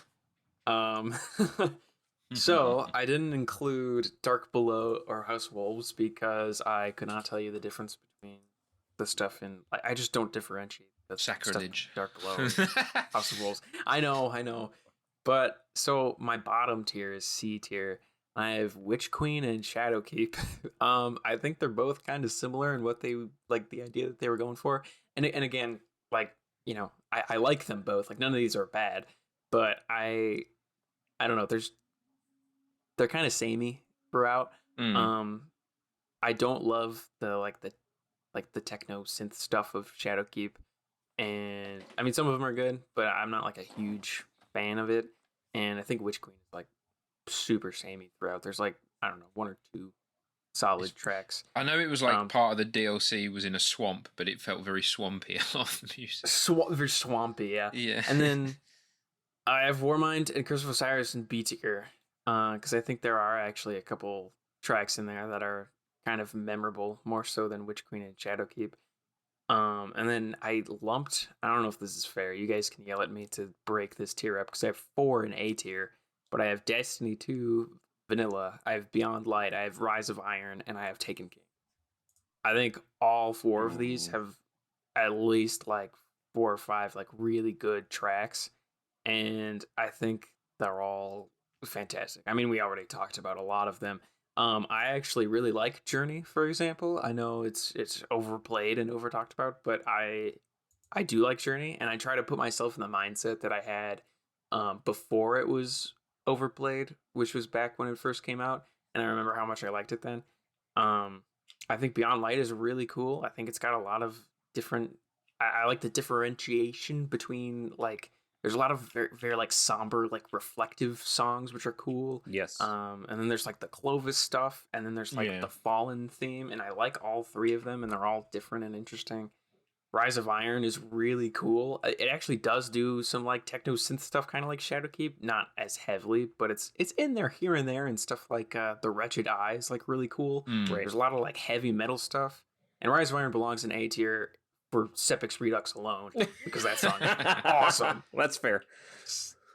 So I didn't include Dark Below or House of Wolves because I could not tell you the difference between the stuff in. I just don't differentiate the sacrilege. Stuff in Dark Below, and House of Wolves. I know. But so my bottom tier is C tier. I have Witch Queen and Shadowkeep. I think they're both kind of similar in what they like the idea that they were going for. And again, like I like them both. Like none of these are bad, but I don't know. They're kind of samey throughout. I don't love the techno synth stuff of Shadowkeep, and I mean some of them are good, but I'm not like a huge fan of it. And I think Witch Queen is like super samey throughout. There's like I don't know 1 or 2 solid tracks. I know it was like part of the DLC was in a swamp, but it felt very swampy. A lot of the music. Very swampy, yeah. Yeah. And then I have Warmind and Curse of Osiris in B tier, because I think there are actually a couple tracks in there that are kind of memorable, more so than Witch Queen and Shadowkeep. And then I don't know if this is fair, you guys can yell at me to break this tier up, because I have 4 in A tier, but I have Destiny 2 Vanilla, I have Beyond Light, I have Rise of Iron, and I have Taken King. I think all 4 of these have at least like 4 or 5 like really good tracks, and I think they're all fantastic. I mean, we already talked about a lot of them. I actually really like Journey, for example. I know it's overplayed and over talked about, but I do like Journey, and I try to put myself in the mindset that I had before it was overplayed, which was back when it first came out, and I remember how much I liked it then. I think Beyond Light is really cool. I think it's got a lot of different. I like the differentiation between like. There's a lot of very, very like somber, like reflective songs, which are cool. Yes. And then there's like the Clovis stuff, and then there's like the Fallen theme, and I like all 3 of them, and they're all different and interesting. Rise of Iron is really cool. It actually does do some like techno synth stuff, kind of like Shadowkeep, not as heavily, but it's in there here and there, and stuff like the Wretched Eyes, like really cool. Mm. Right. There's a lot of like heavy metal stuff, and Rise of Iron belongs in A tier for Sepix Redux alone, because that song is awesome. That's fair.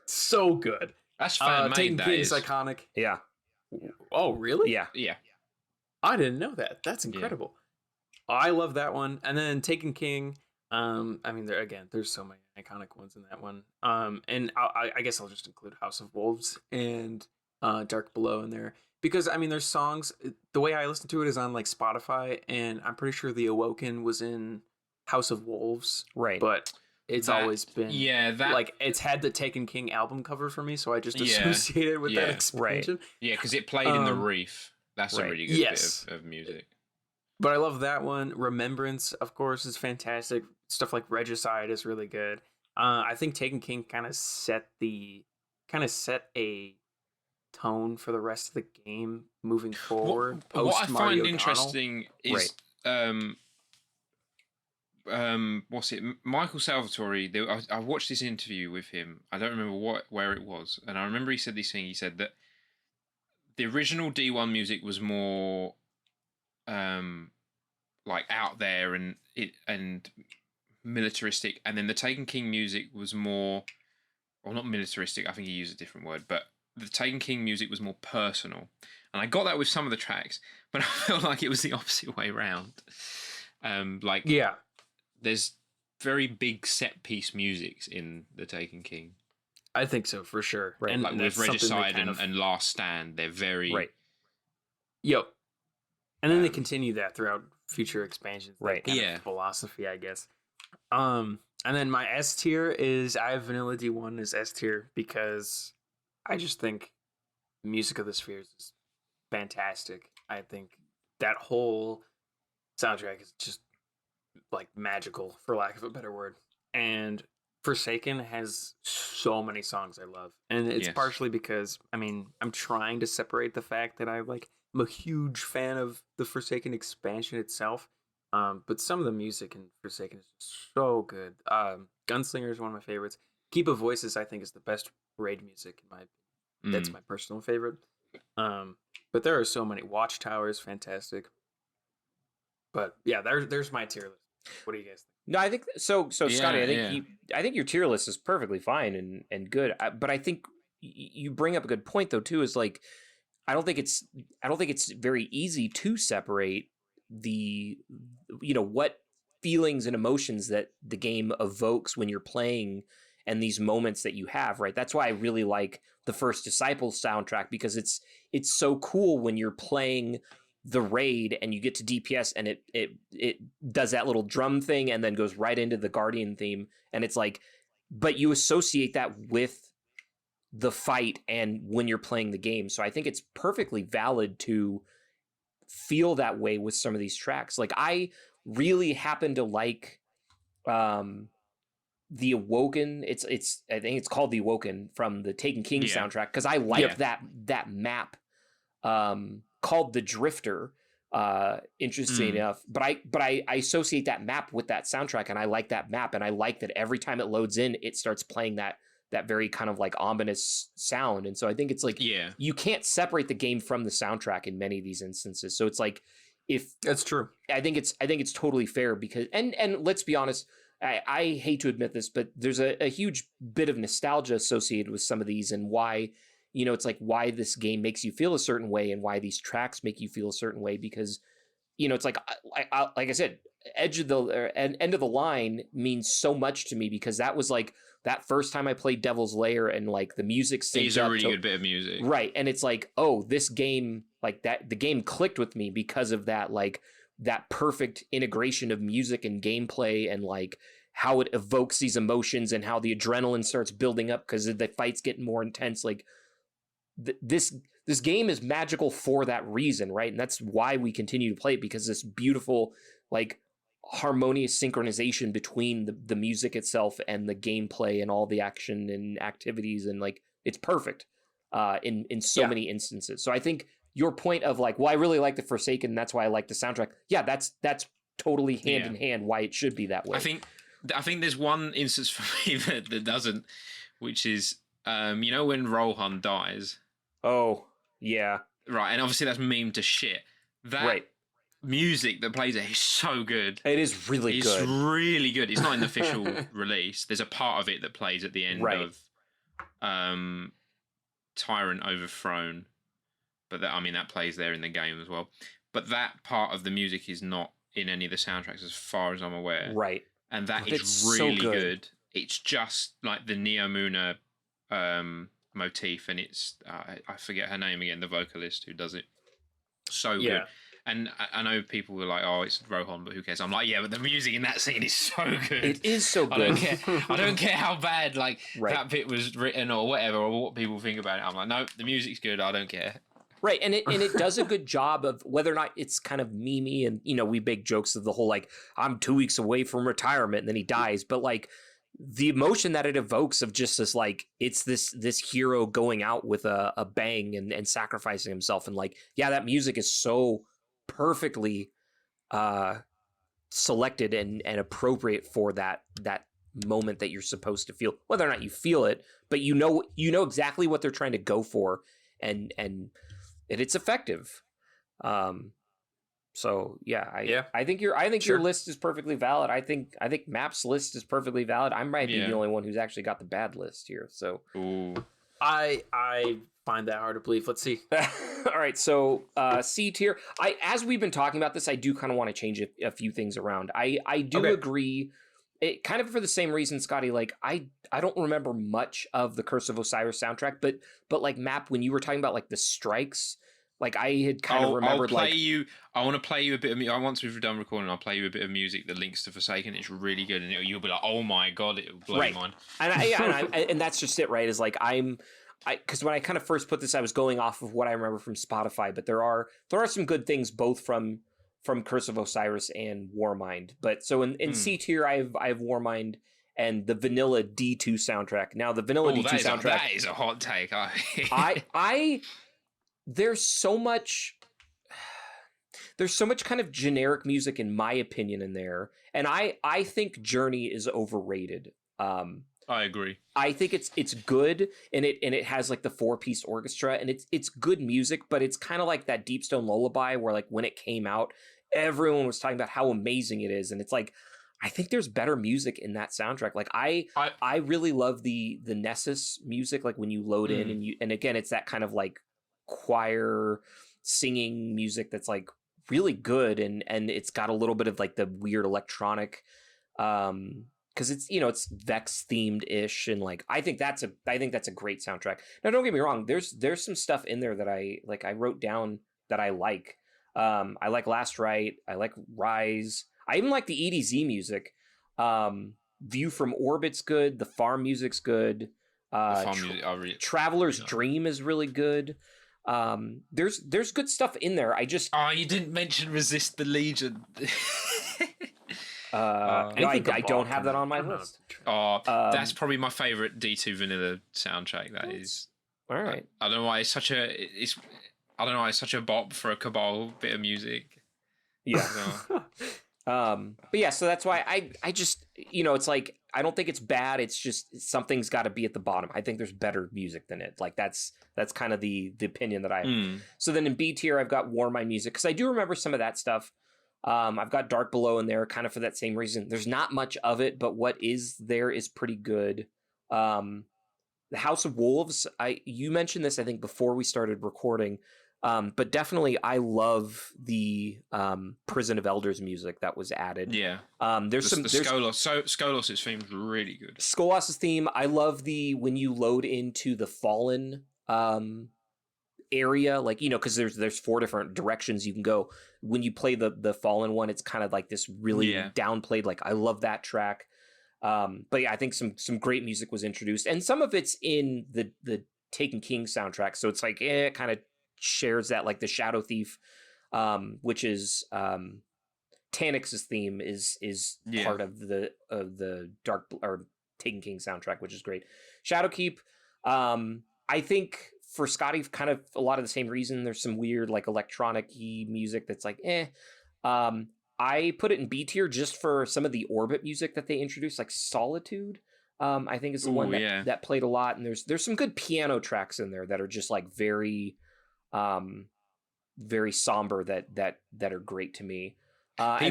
So good. That's fan Taken made. That King is is iconic. Yeah. Oh, really? Yeah. Yeah. I didn't know that. That's incredible. I love that one. And then Taken King. I mean, there's so many iconic ones in that one. And I guess I'll just include House of Wolves and Dark Below in there, because I mean, there's songs. The way I listen to it is on like Spotify, and I'm pretty sure The Awoken was in House of Wolves, Right. But it's always been that like it's had the Taken King album cover for me, so I just associate it with that expansion. Yeah, because it played in the Reef. That's a really good bit of music. But I love that one. Remembrance, of course, is fantastic. Stuff like Regicide is really good. I think Taken King kind of set a tone for the rest of the game moving forward. What I find Mario interesting is what's it? Michael Salvatore. I watched this interview with him. I don't remember where it was, and I remember he said this thing. He said that the original D1 music was more like out there and militaristic, and then the Taken King music was more, or not militaristic. I think he used a different word, but the Taken King music was more personal, and I got that with some of the tracks, but I felt like it was the opposite way around. There's very big set piece musics in the Taken King. I think so, for sure. Right. And like with Regicide and Last Stand, they're very... Right. Yep. And then they continue that throughout future expansions. Right. Kind of philosophy, I guess. And then my S tier is, I have Vanilla D1 as S tier, because I just think Music of the Spheres is fantastic. I think that whole soundtrack is just like magical, for lack of a better word. And Forsaken has so many songs I love, and it's partially because I'm trying to separate the fact that I'm a huge fan of the Forsaken expansion itself, but some of the music in Forsaken is so good. Gunslinger is one of my favorites. Keep of Voices, I think, is the best raid music in my opinion. That's my personal favorite. But there are so many. Watchtower is fantastic. But yeah, there's my tier list. What do you guys think? No, I think so. Scotty, I think your tier list is perfectly fine and good. But I think you bring up a good point though too. Is like I don't think it's very easy to separate the what feelings and emotions that the game evokes when you're playing and these moments that you have. Right. That's why I really like the First Disciples soundtrack, because it's so cool when you're playing the raid and you get to DPS and it does that little drum thing and then goes right into the Guardian theme, and it's like, but you associate that with the fight and when you're playing the game. So I think it's perfectly valid to feel that way with some of these tracks. Like I really happen to like The Awoken. It's I think it's called The Awoken from the Taken King soundtrack, because I like that map called the Drifter, interesting enough. But I associate that map with that soundtrack, and I like that map, and I like that every time it loads in, it starts playing that very kind of like ominous sound. And so I think it's like, you can't separate the game from the soundtrack in many of these instances. So it's like, if that's true, I think it's totally fair because, and let's be honest, I hate to admit this, but there's a huge bit of nostalgia associated with some of these, and why, you know, it's like why this game makes you feel a certain way and why these tracks make you feel a certain way, because, you know, it's like I said, end of the line means so much to me, because that was like that first time I played Devil's Lair, and like the music is a really good bit of music, right? And it's like, oh, this game, like that, the game clicked with me because of that, like that perfect integration of music and gameplay, and like how it evokes these emotions and how the adrenaline starts building up because the fights get more intense. Like this game is magical for that reason, right? And that's why we continue to play it, because this beautiful, like, harmonious synchronization between the music itself and the gameplay and all the action and activities, and like it's perfect in so many instances. So I think your point of like, well, I really like the Forsaken, that's why I like the soundtrack. Yeah, that's totally hand in hand why it should be that way. I think there's one instance for me that doesn't, which is you know when Rohan dies. Oh yeah, right, and obviously that's meme to shit. That right. Music that plays it is so good. It is really good. It's really good. It's not in the official release. There's a part of it that plays at the end of Tyrant Overthrown, but that plays there in the game as well. But that part of the music is not in any of the soundtracks as far as I'm aware. Right. And that is really so good. It's just like the Neomuna motif, and it's I forget her name again, the vocalist who does it. So good. And I know people were like, "Oh, it's Rohan," but who cares? I'm like, "Yeah, but the music in that scene is so good. It is so good. I don't care how bad that bit was written or whatever, or what people think about it. I'm like, no, the music's good. I don't care." Right, and it does a good job of whether or not it's kind of memey, and you know, we make jokes of the whole like, I'm 2 weeks away from retirement, and then he dies, but like the emotion that it evokes of just this, like, it's this hero going out with a bang and sacrificing himself, and like, yeah, that music is so perfectly selected and appropriate for that moment that you're supposed to feel, whether or not you feel it, but you know exactly what they're trying to go for, and it's effective. So I think your list is perfectly valid. I think Map's list is perfectly valid. I might be the only one who's actually got the bad list here. So I find that hard to believe. Let's see. All right, so C tier. As we've been talking about this, I do kind of want to change a few things around. I do agree. It kind of for the same reason, Scotty. Like I don't remember much of the Curse of Osiris soundtrack, but like Map, when you were talking about like the strikes, like I had kind of remembered. I want to play you a bit of music. Once we've done recording, I'll play you a bit of music that links to Forsaken. It's really good, and you'll be like, "Oh my god, it'll blow your mind." And that's just it, right? Is like because when I kind of first put this, I was going off of what I remember from Spotify, but there are some good things both from Curse of Osiris and Warmind. But so in C tier, I have Warmind and the vanilla D2 soundtrack. Now the vanilla D2 soundtrack, that is a hot take. There's so much kind of generic music, in my opinion, in there, and I think Journey is overrated. I agree. I think it's good, and it has like the 4-piece orchestra, and it's good music, but it's kind of like that Deep Stone Lullaby, where like when it came out, everyone was talking about how amazing it is, and it's like, I think there's better music in that soundtrack. Like I really love the Nessus music, like when you load in and again, it's that kind of like choir singing music that's like really good, and it's got a little bit of like the weird electronic because it's, you know, it's Vex themed ish, and like I think that's a great soundtrack. Now don't get me wrong, there's some stuff in there that I wrote down that I like. I like Last Rite, I like Rise, I even like the EDZ music. View from Orbit's good, the farm music's good. Traveler's Dream is really good. There's good stuff in there. You didn't mention Resist the Legion. I don't have that on my list. That's probably my favorite D2 vanilla soundtrack. That is all right. I don't know why it's such a bop for a Cabal bit of music. Yeah. But yeah, so that's why I just, it's like, I don't think it's bad. It's just something's got to be at the bottom. I think there's better music than it. Like that's kind of the opinion that I have. So then in B tier, I've got War My Music, because I do remember some of that stuff. I've got Dark Below in there kind of for that same reason. There's not much of it, but what is there is pretty good. The House of Wolves, you mentioned this, I think, before we started recording. But definitely, I love the Prison of Elders music that was added. Yeah. There's some Skolos. So Skolos' theme's really good. Skolos' theme. I love when you load into the Fallen area, like, because there's 4 different directions you can go. When you play the Fallen one, it's kind of like this really downplayed. Like, I love that track. But yeah, I think some great music was introduced, and some of it's in the Taken King soundtrack. So it's like it kind of shares that, like the Shadow Thief, which is Tanix's theme is part of the Dark or Taken King soundtrack, which is great. Shadowkeep, I think for Scotty, kind of a lot of the same reason. There's some weird like electronic-y music that's like I put it in B tier just for some of the Orbit music that they introduced, like Solitude. I think is the one that played a lot, and there's some good piano tracks in there that are just like very very somber that are great to me. I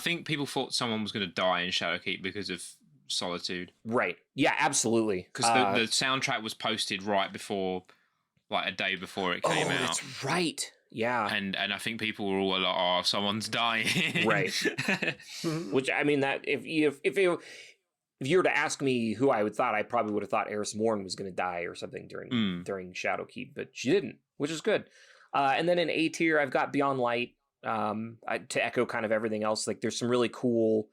think people thought someone was going to die in Shadowkeep because of Solitude. Right. Yeah, absolutely. Because the soundtrack was posted right before, like a day before it came out. That's right. Yeah. And I think people were all like, "Oh, someone's dying." Right. Which, I mean, that if you were to ask me who I I probably would have thought Eris Morn was going to die or something during Shadowkeep, but she didn't, which is good. And then in A tier, I've got Beyond Light. To echo kind of everything else, like there's some really cool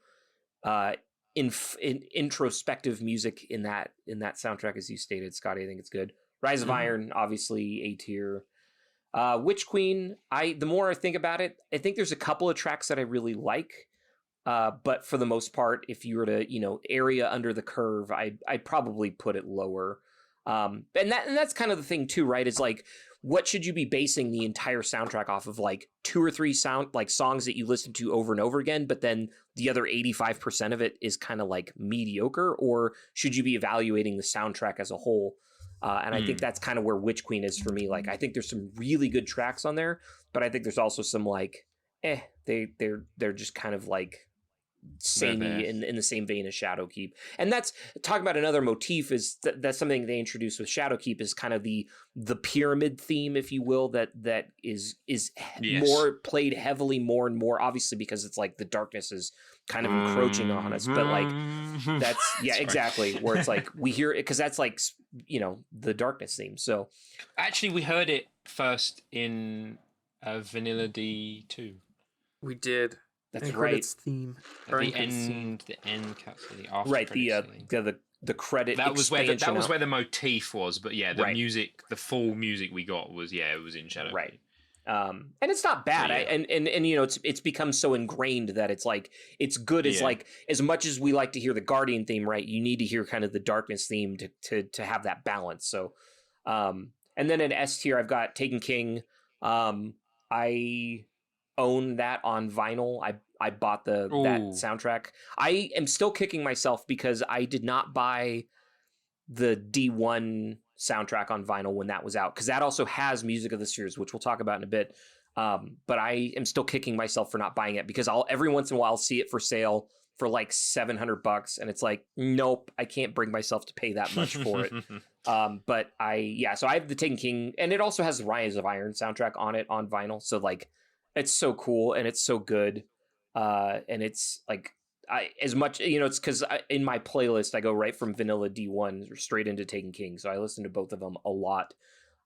introspective music in that soundtrack, as you stated, Scotty. I think it's good. Rise of Iron, obviously A tier. Witch Queen, the more I think about it, I think there's a couple of tracks that I really like. But for the most part, if you were to, area under the curve, I'd probably put it lower. And that's kind of the thing too, right? Is like, what should you be basing the entire soundtrack off of? Like 2 or 3 songs that you listen to over and over again, but then the other 85% of it is kind of like mediocre, or should you be evaluating the soundtrack as a whole? And I think that's kind of where Witch Queen is for me. Like, I think there's some really good tracks on there, but I think there's also some like, they're just kind of like samey in the same vein as Shadowkeep. And that's talking about another motif, is that's something they introduced with Shadowkeep, is kind of the pyramid theme, if you will, that is more played heavily more and more, obviously because it's like the darkness is kind of encroaching on us, but like that's exactly where it's like we hear it, because that's like the darkness theme. So actually we heard it first in Vanilla D2. We did. That's right. Its theme. The end cuts, the after right. The credit. That was where the motif was. But yeah, the music, the full music we got was it was in Shadow. Right. And it's not bad. And it's become so ingrained that it's like it's good. As like, as much as we like to hear the Guardian theme, right? You need to hear kind of the darkness theme to have that balance. So, and then in S tier, I've got Taken King. I own that on vinyl. I bought that soundtrack. I am still kicking myself because I did not buy the D1 soundtrack on vinyl when that was out, because that also has Music of the Spheres, which we'll talk about in a bit. But I am still kicking myself for not buying it, because every once in a while I'll see it for sale for like $700, and it's like, nope, I can't bring myself to pay that much for it. But so I have the Taken King, and it also has the Rise of Iron soundtrack on it on vinyl. So like, it's so cool and it's so good. And it's like, as much, it's because in my playlist, I go right from Vanilla D1 straight into Taken King. So I listen to both of them a lot.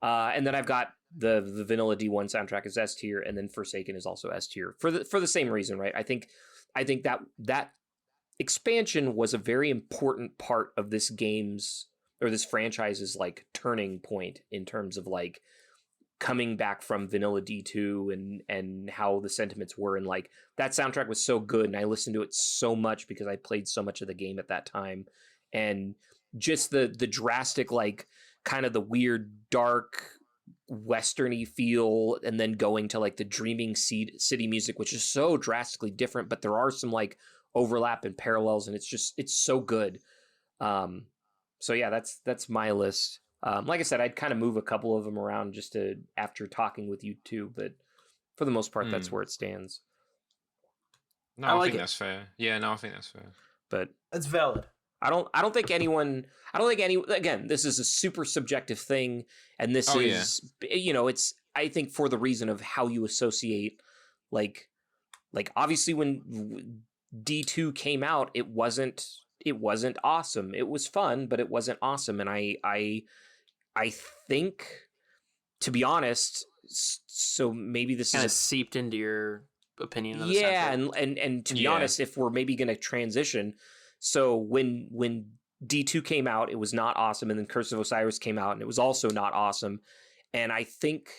And then I've got the Vanilla D1 soundtrack is S tier, and then Forsaken is also S tier for the same reason, right? I think that expansion was a very important part of this franchise's like turning point in terms of like coming back from Vanilla D2 and how the sentiments were, and like that soundtrack was so good, and I listened to it so much because I played so much of the game at that time, and just the drastic, like kind of the weird dark westerny feel, and then going to like the dreaming city music, which is so drastically different, but there are some like overlap and parallels, and it's so good. So yeah, that's my list. Like I said, I'd kind of move a couple of them around just to after talking with you too, but for the most part, that's where it stands. No, I think that's fair. Yeah, no, I think that's fair. But That's valid. I don't think any, again, this is a super subjective thing, and this is, it's, I think for the reason of how you associate, like obviously when D2 came out, it wasn't awesome. It was fun, but it wasn't awesome. And I think, to be honest, so maybe this kind is of seeped into your opinion of the soundtrack. And to be honest, if we're maybe going to transition, so when D2 came out, it was not awesome, and then Curse of Osiris came out, and it was also not awesome. And I think,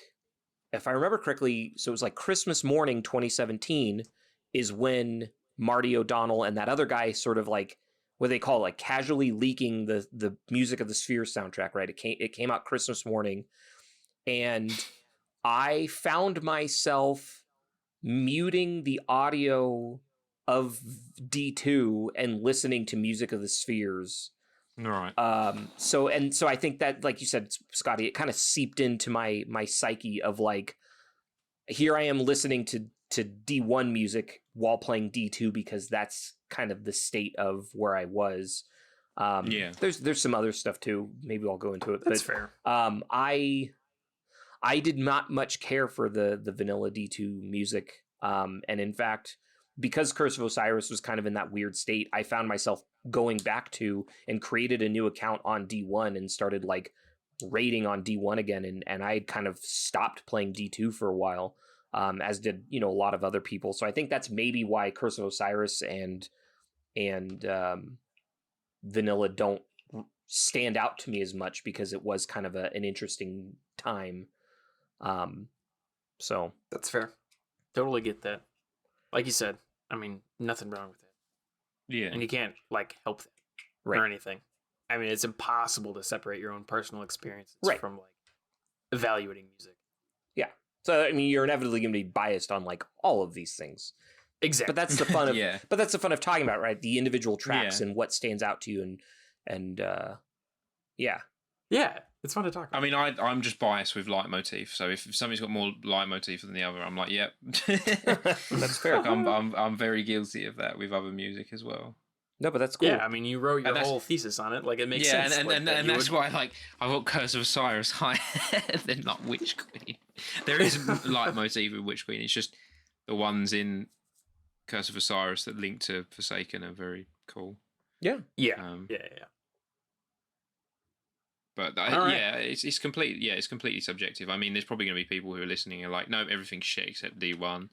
if I remember correctly, so it was like Christmas morning 2017 is when Marty O'Donnell and that other guy sort of like, what they call it, like casually leaking the music of the Sphere soundtrack, right? It came out Christmas morning, and I found myself muting the audio of D2 and listening to music of the Spheres. Right. So I think that, like you said, Scotty, it kind of seeped into my psyche of like, here I am listening to D1 music while playing D2 because that's kind of the state of where I was. There's some other stuff too. Maybe I'll go into it. That's fair. I did not much care for the vanilla D2 music. And in fact, because Curse of Osiris was kind of in that weird state, I found myself going back to and created a new account on D1 and started like raiding on D1 again. And I had kind of stopped playing D2 for a while, as did, a lot of other people. So I think that's maybe why Curse of Osiris and vanilla don't stand out to me as much, because it was kind of an interesting time. So that's fair. Totally get that. Like you said, I mean, nothing wrong with it. Yeah. And you can't like help that or anything. I mean, it's impossible to separate your own personal experiences from like evaluating music. Yeah. So I mean, you're inevitably going to be biased on like all of these things. Exactly. But that's the fun of but that's the fun of talking about, right? The individual tracks and what stands out to you, and yeah, it's fun to talk about. I mean, I'm just biased with leitmotif. So if somebody's got more leitmotif than the other, I'm like, yep. That's fair. Like, I'm very guilty of that with other music as well. No, but that's cool. Yeah, I mean, you wrote your whole thesis on it. Like, it makes sense. And that's why, like, I got Curse of Osiris higher than like Witch Queen. There is leitmotif with Witch Queen. It's just the ones in Curse of Osiris that link to Forsaken are very cool. Yeah. Yeah. But it's completely it's completely subjective. I mean, there's probably going to be people who are listening and are like, no, everything's shit except D1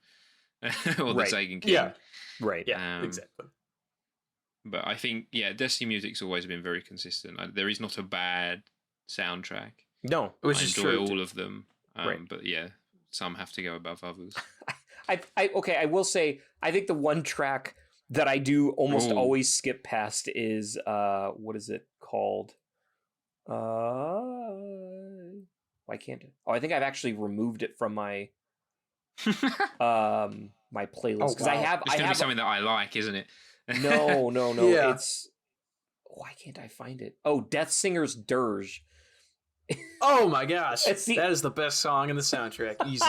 or the Sagan King. Yeah. Right. Yeah. Exactly. But I think Destiny music's always been very consistent. There is not a bad soundtrack. No, which is true. I enjoy all of them. But some have to go above others. I will say, I think the one track that I do almost always skip past is what is it called? Why can't it? Oh, I think I've actually removed it from my my playlist, because I have. It's gonna be something that I like, isn't it? No. Yeah. It's, why can't I find it? Oh, Death Singer's Dirge. Oh my gosh, that is the best song in the soundtrack. Easy.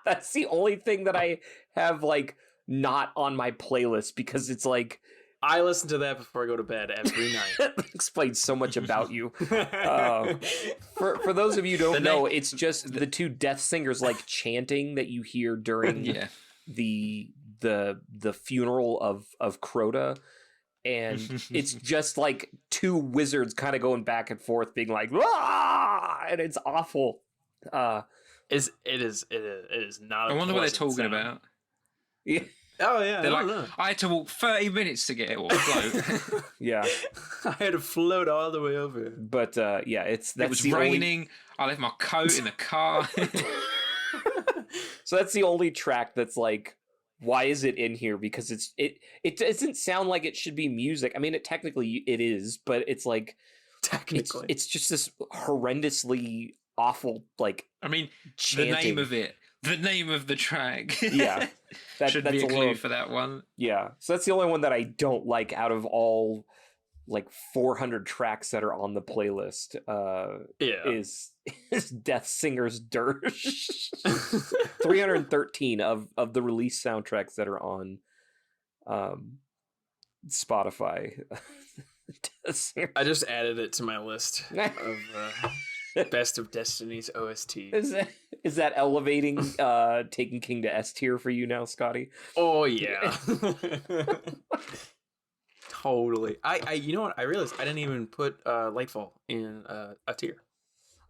That's the only thing that I have like not on my playlist, because it's like, I listen to that before I go to bed every night. That explains so much about you. For those of you who don't know, it's just the two Death Singers like chanting that you hear during the funeral of Crota, and it's just like two wizards kind of going back and forth, being like, "Ah!" and it's awful. It is not. I wonder what they're talking about. Yeah. Oh yeah, they're like, I had to walk 30 minutes to get it or float. Yeah, I had to float all the way over. But it was raining. I left my coat in the car. So that's the only track that's like, why is it in here? Because it doesn't sound like it should be music. I mean, it is, but it's like, technically, it's just this horrendously awful like. I mean, chanting. the name of the track. Yeah, should be a clue for that one. Yeah, so that's the only one that I don't like out of all like 400 tracks that are on the playlist. Is Death Singer's Dirge. 313 of the release soundtracks that are on Spotify. I just added it to my list of Best of Destiny's OST. Is that elevating Taken King to S tier for you now, Scotty? Oh yeah. Totally. I you know what? I realized I didn't even put Nightfall in a tier.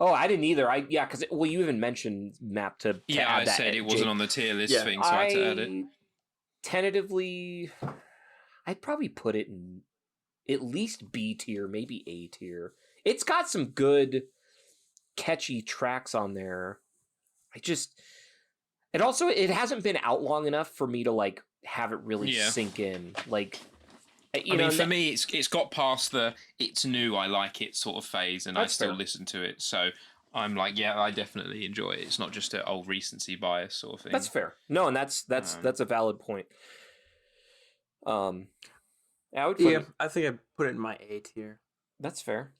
Oh, I didn't either. Because you even mentioned Map to yeah, add I that said it wasn't on the tier list thing, so I had to add it. Tentatively, I'd probably put it in at least B tier, maybe A tier. It's got some good, catchy tracks on there. It hasn't been out long enough for me to like have it really sink in. Like, for me, it's got past the "it's new, I like it" sort of phase, and I still listen to it. So I'm like, yeah, I definitely enjoy it. It's not just an old recency bias sort of thing. That's fair. No, and that's a valid point. I think I put it in my A tier. That's fair.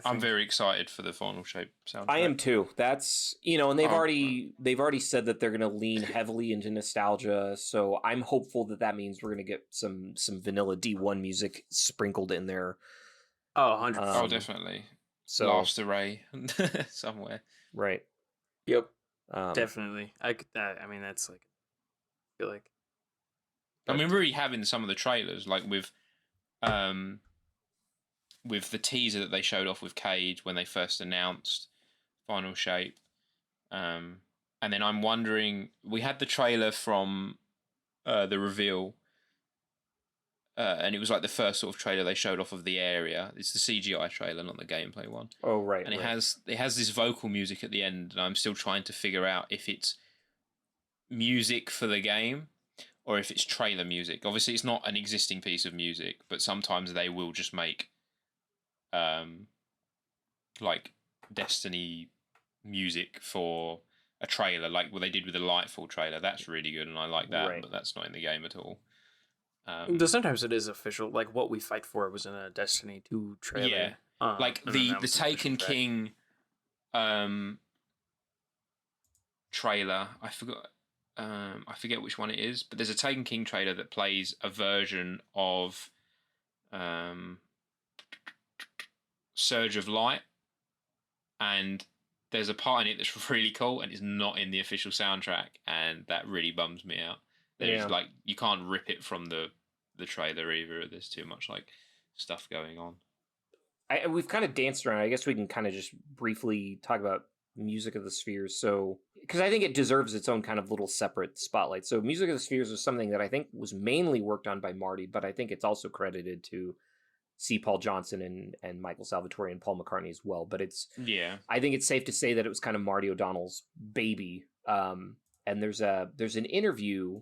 I'm very excited for the Final Shape soundtrack. I am too. That's and they've already said that they're going to lean heavily into nostalgia. So I'm hopeful that means we're going to get some vanilla D1 music sprinkled in there. Oh, 100%. Oh, definitely. So Last Array somewhere. Right. Yep. Definitely. I mean, that's like. I feel like. I mean, we're already having some of the trailers, like with the teaser that they showed off with Cage when they first announced Final Shape. And then I'm wondering, we had the trailer from the reveal, and it was like the first sort of trailer they showed off of the area. It's the CGI trailer, not the gameplay one. Oh, right. And it has this vocal music at the end, and I'm still trying to figure out if it's music for the game or if it's trailer music. Obviously, it's not an existing piece of music, but sometimes they will just make like Destiny music for a trailer, like what they did with the Nightfall trailer. That's really good, and I like that, but that's not in the game at all. Sometimes it is official, like What We Fight For was in a Destiny 2 trailer. Yeah, like the Taken King trailer. I forget which one it is, but there's a Taken King trailer that plays a version of Surge of Light, and there's a part in it that's really cool, and it's not in the official soundtrack, and that really bums me out. There's like, you can't rip it from the trailer either. There's too much like stuff going on. We've kind of danced around. I guess we can kind of just briefly talk about Music of the Spheres. So, because I think it deserves its own kind of little separate spotlight. So Music of the Spheres was something that I think was mainly worked on by Marty, but I think it's also credited to C. Paul Johnson and Michael Salvatore and Paul McCartney as well. But I think it's safe to say that it was kind of Marty O'Donnell's baby. And there's an interview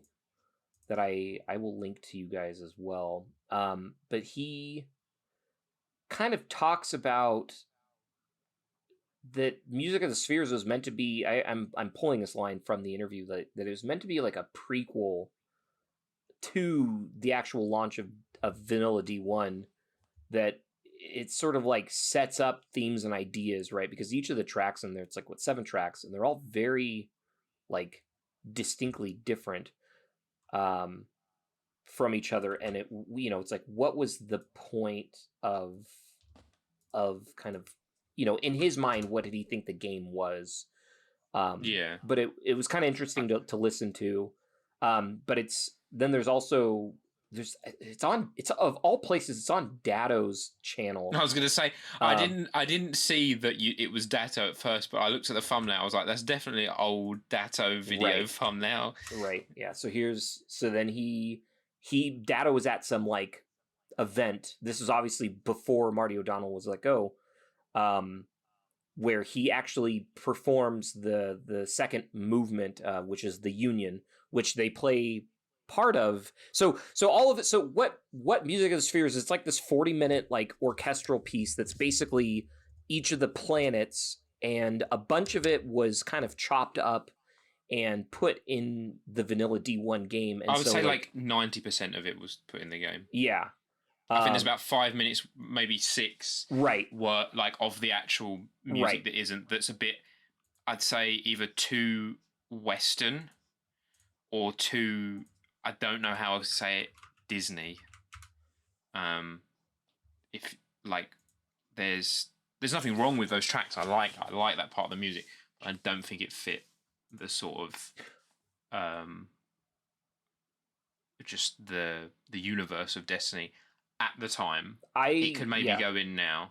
that I will link to you guys as well. But he kind of talks about that Music of the Spheres was meant to be. I'm pulling this line from the interview that it was meant to be like a prequel to the actual launch of Vanilla D1. That it sort of like sets up themes and ideas, right? Because each of the tracks in there, it's like 7 tracks, and they're all very like distinctly different from each other. And it, it's like, what was the point of kind of, in his mind, what did he think the game was? But it was kind of interesting to listen to. But it's of all places, it's on Datto's channel. I was going to say, I didn't see that it was Datto at first, but I looked at the thumbnail. I was like, that's definitely an old Datto video thumbnail. Right. Yeah. So then Datto was at some like event. This was obviously before Marty O'Donnell was let go, where he actually performs the second movement, which is the Union, which they play part of. So all of it. So what Music of the Spheres is, it's like this 40-minute like orchestral piece that's basically each of the planets and a bunch of it was kind of chopped up and put in the vanilla D1 game. And I would say like 90% of it was put in the game. Yeah. I think there's about 5 minutes, maybe 6, right, were like of the actual music that isn't. That's a bit, I'd say, either too Western or too, I don't know how to say it, Disney. If like, there's nothing wrong with those tracks. I like that part of the music. But I don't think it fit the sort of just the universe of Destiny at the time. It could maybe go in now,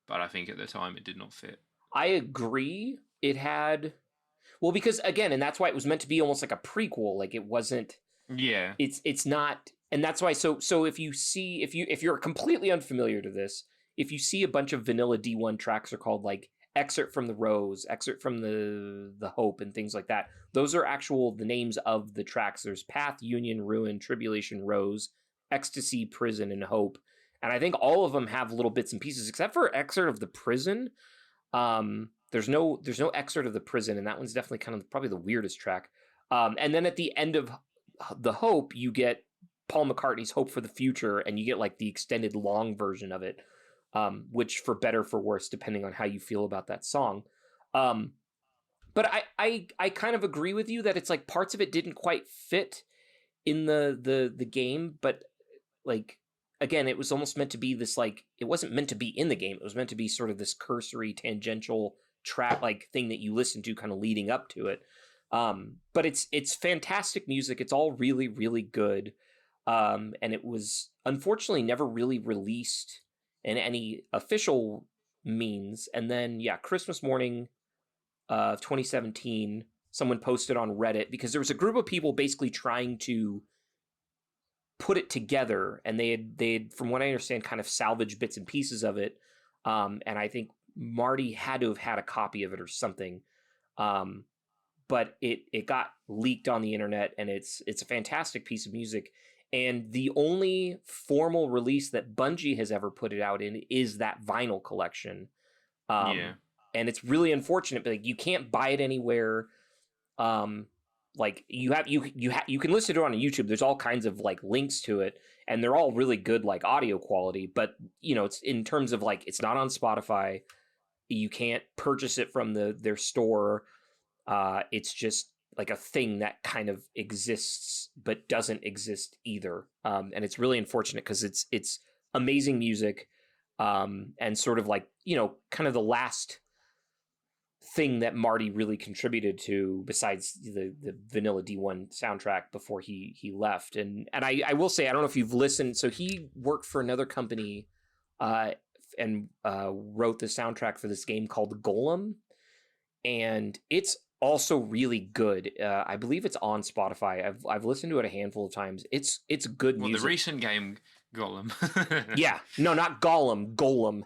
but I think at the time it did not fit. I agree. It had, well, because again, and that's why it was meant to be almost like a prequel. Like it wasn't. Yeah. It's not, and that's why. So if you see, if you're completely unfamiliar to this, if you see a bunch of vanilla D1 tracks are called like Excerpt from the Rose, Excerpt from the Hope, and things like that. Those are the names of the tracks. There's Path, Union, Ruin, Tribulation, Rose, Ecstasy, Prison, and Hope. And I think all of them have little bits and pieces, except for Excerpt of the Prison. There's no Excerpt of the Prison, and that one's definitely kind of probably the weirdest track. And then at the end of the Hope, you get Paul McCartney's Hope for the Future, and you get like the extended long version of it. Which for better, for worse, depending on how you feel about that song. But I kind of agree with you that it's like parts of it didn't quite fit in the game, but like, again, it was almost meant to be this, like, it wasn't meant to be in the game. It was meant to be sort of this cursory, tangential track like thing that you listen to kind of leading up to it. But it's fantastic music. It's all really, really good. And it was unfortunately never really released in any official means. And then, Christmas morning of 2017, someone posted on Reddit, because there was a group of people basically trying to put it together, and they had, from what I understand, kind of salvaged bits and pieces of it. And I think Marty had to have had a copy of it or something. But it got leaked on the internet, and it's a fantastic piece of music. And the only formal release that Bungie has ever put it out in is that vinyl collection. And it's really unfortunate, but like, you can't buy it anywhere. Like you can listen to it on YouTube. There's all kinds of like links to it, and they're all really good, like audio quality. But it's in terms of like, it's not on Spotify. You can't purchase it from their store. It's just like a thing that kind of exists but doesn't exist either. And it's really unfortunate because it's amazing music, and sort of like, kind of the last thing that Marty really contributed to besides the vanilla D1 soundtrack before he left. And I will say, I don't know if you've listened. So he worked for another company and wrote the soundtrack for this game called Golem. And it's also really good. I believe it's on Spotify. I've listened to it a handful of times. It's good music. The recent game Golem. Yeah, no, not Gollum. Golem.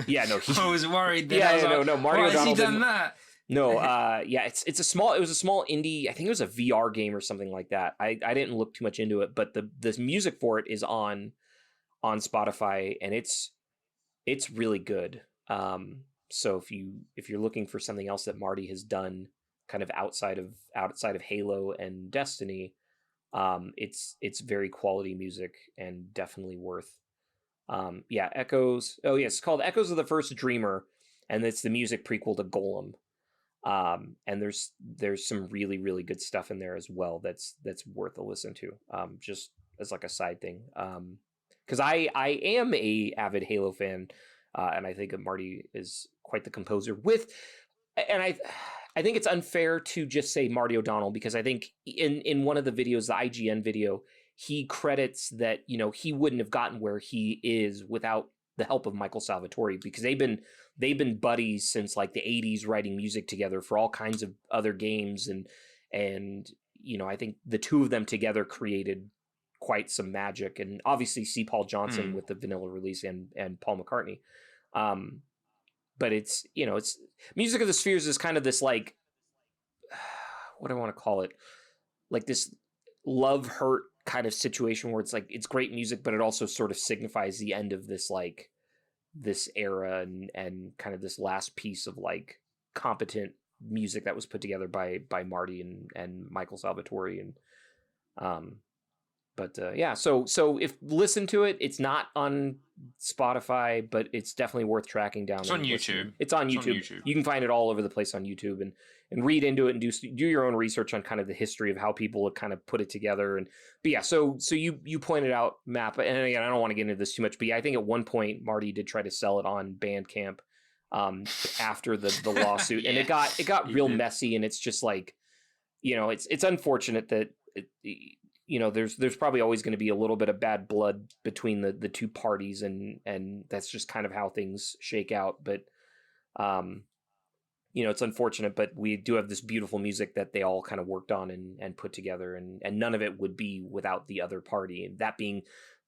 Yeah, no. I was worried. That No. Mario why has he O'Donnell done that? No, it was a small indie. I think it was a VR game or something like that. I didn't look too much into it, but the music for it is on Spotify, and it's really good. So if you're looking for something else that Marty has done, kind of outside of Halo and Destiny, it's very quality music and definitely worth. Echoes. Oh yes, it's called Echoes of the First Dreamer, and it's the music prequel to Golem. And there's some really, really good stuff in there as well. That's worth a listen to. Just as like a side thing. Because I am a avid Halo fan. And I think Marty is quite the composer and I think it's unfair to just say Marty O'Donnell, because I think in one of the videos, the IGN video, he credits that, he wouldn't have gotten where he is without the help of Michael Salvatore, because they've been buddies since like the 80s, writing music together for all kinds of other games. And I think the two of them together created quite some magic, and obviously C. Paul Johnson with the vanilla release and Paul McCartney. But it's Music of the Spheres is kind of this, like, what do I want to call it? Like this love-hurt kind of situation where it's like, it's great music, but it also sort of signifies the end of this, like, this era and kind of this last piece of like competent music that was put together by Marty and Michael Salvatore. And yeah, so if listen to it, it's not on Spotify, but it's definitely worth tracking down. It's on YouTube. It's on YouTube. You can find it all over the place on YouTube, and read into it and do your own research on kind of the history of how people have kind of put it together. But yeah, so you pointed out Map, and again, I don't want to get into this too much, but yeah, I think at one point Marty did try to sell it on Bandcamp after the lawsuit, Yeah, and it got real messy, and it's just like, it's unfortunate that there's probably always going to be a little bit of bad blood between the two parties, and that's just kind of how things shake out. But it's unfortunate, but we do have this beautiful music that they all kind of worked on and put together, and none of it would be without the other party, and that being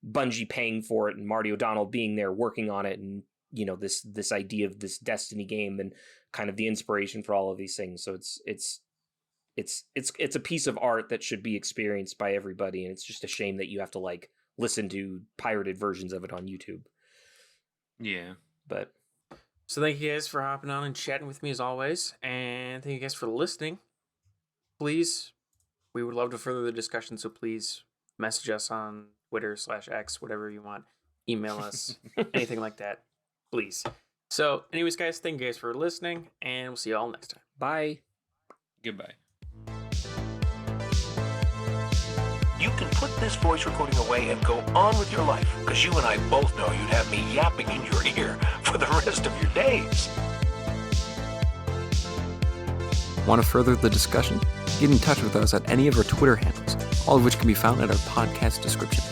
Bungie paying for it, and Marty O'Donnell being there working on it, and this idea of this Destiny game, and kind of the inspiration for all of these things. So it's a piece of art that should be experienced by everybody, and it's just a shame that you have to like listen to pirated versions of it on YouTube. Yeah. But so thank you guys for hopping on and chatting with me as always, and thank you guys for listening. Please, we would love to further the discussion, so please message us on Twitter/X, whatever you want. Email us, anything like that, please. So anyways, guys, thank you guys for listening, and we'll see you all next time. bye. Goodbye. You can put this voice recording away and go on with your life, because you and I both know you'd have me yapping in your ear for the rest of your days. Want to further the discussion? Get in touch with us at any of our Twitter handles, all of which can be found at our podcast description.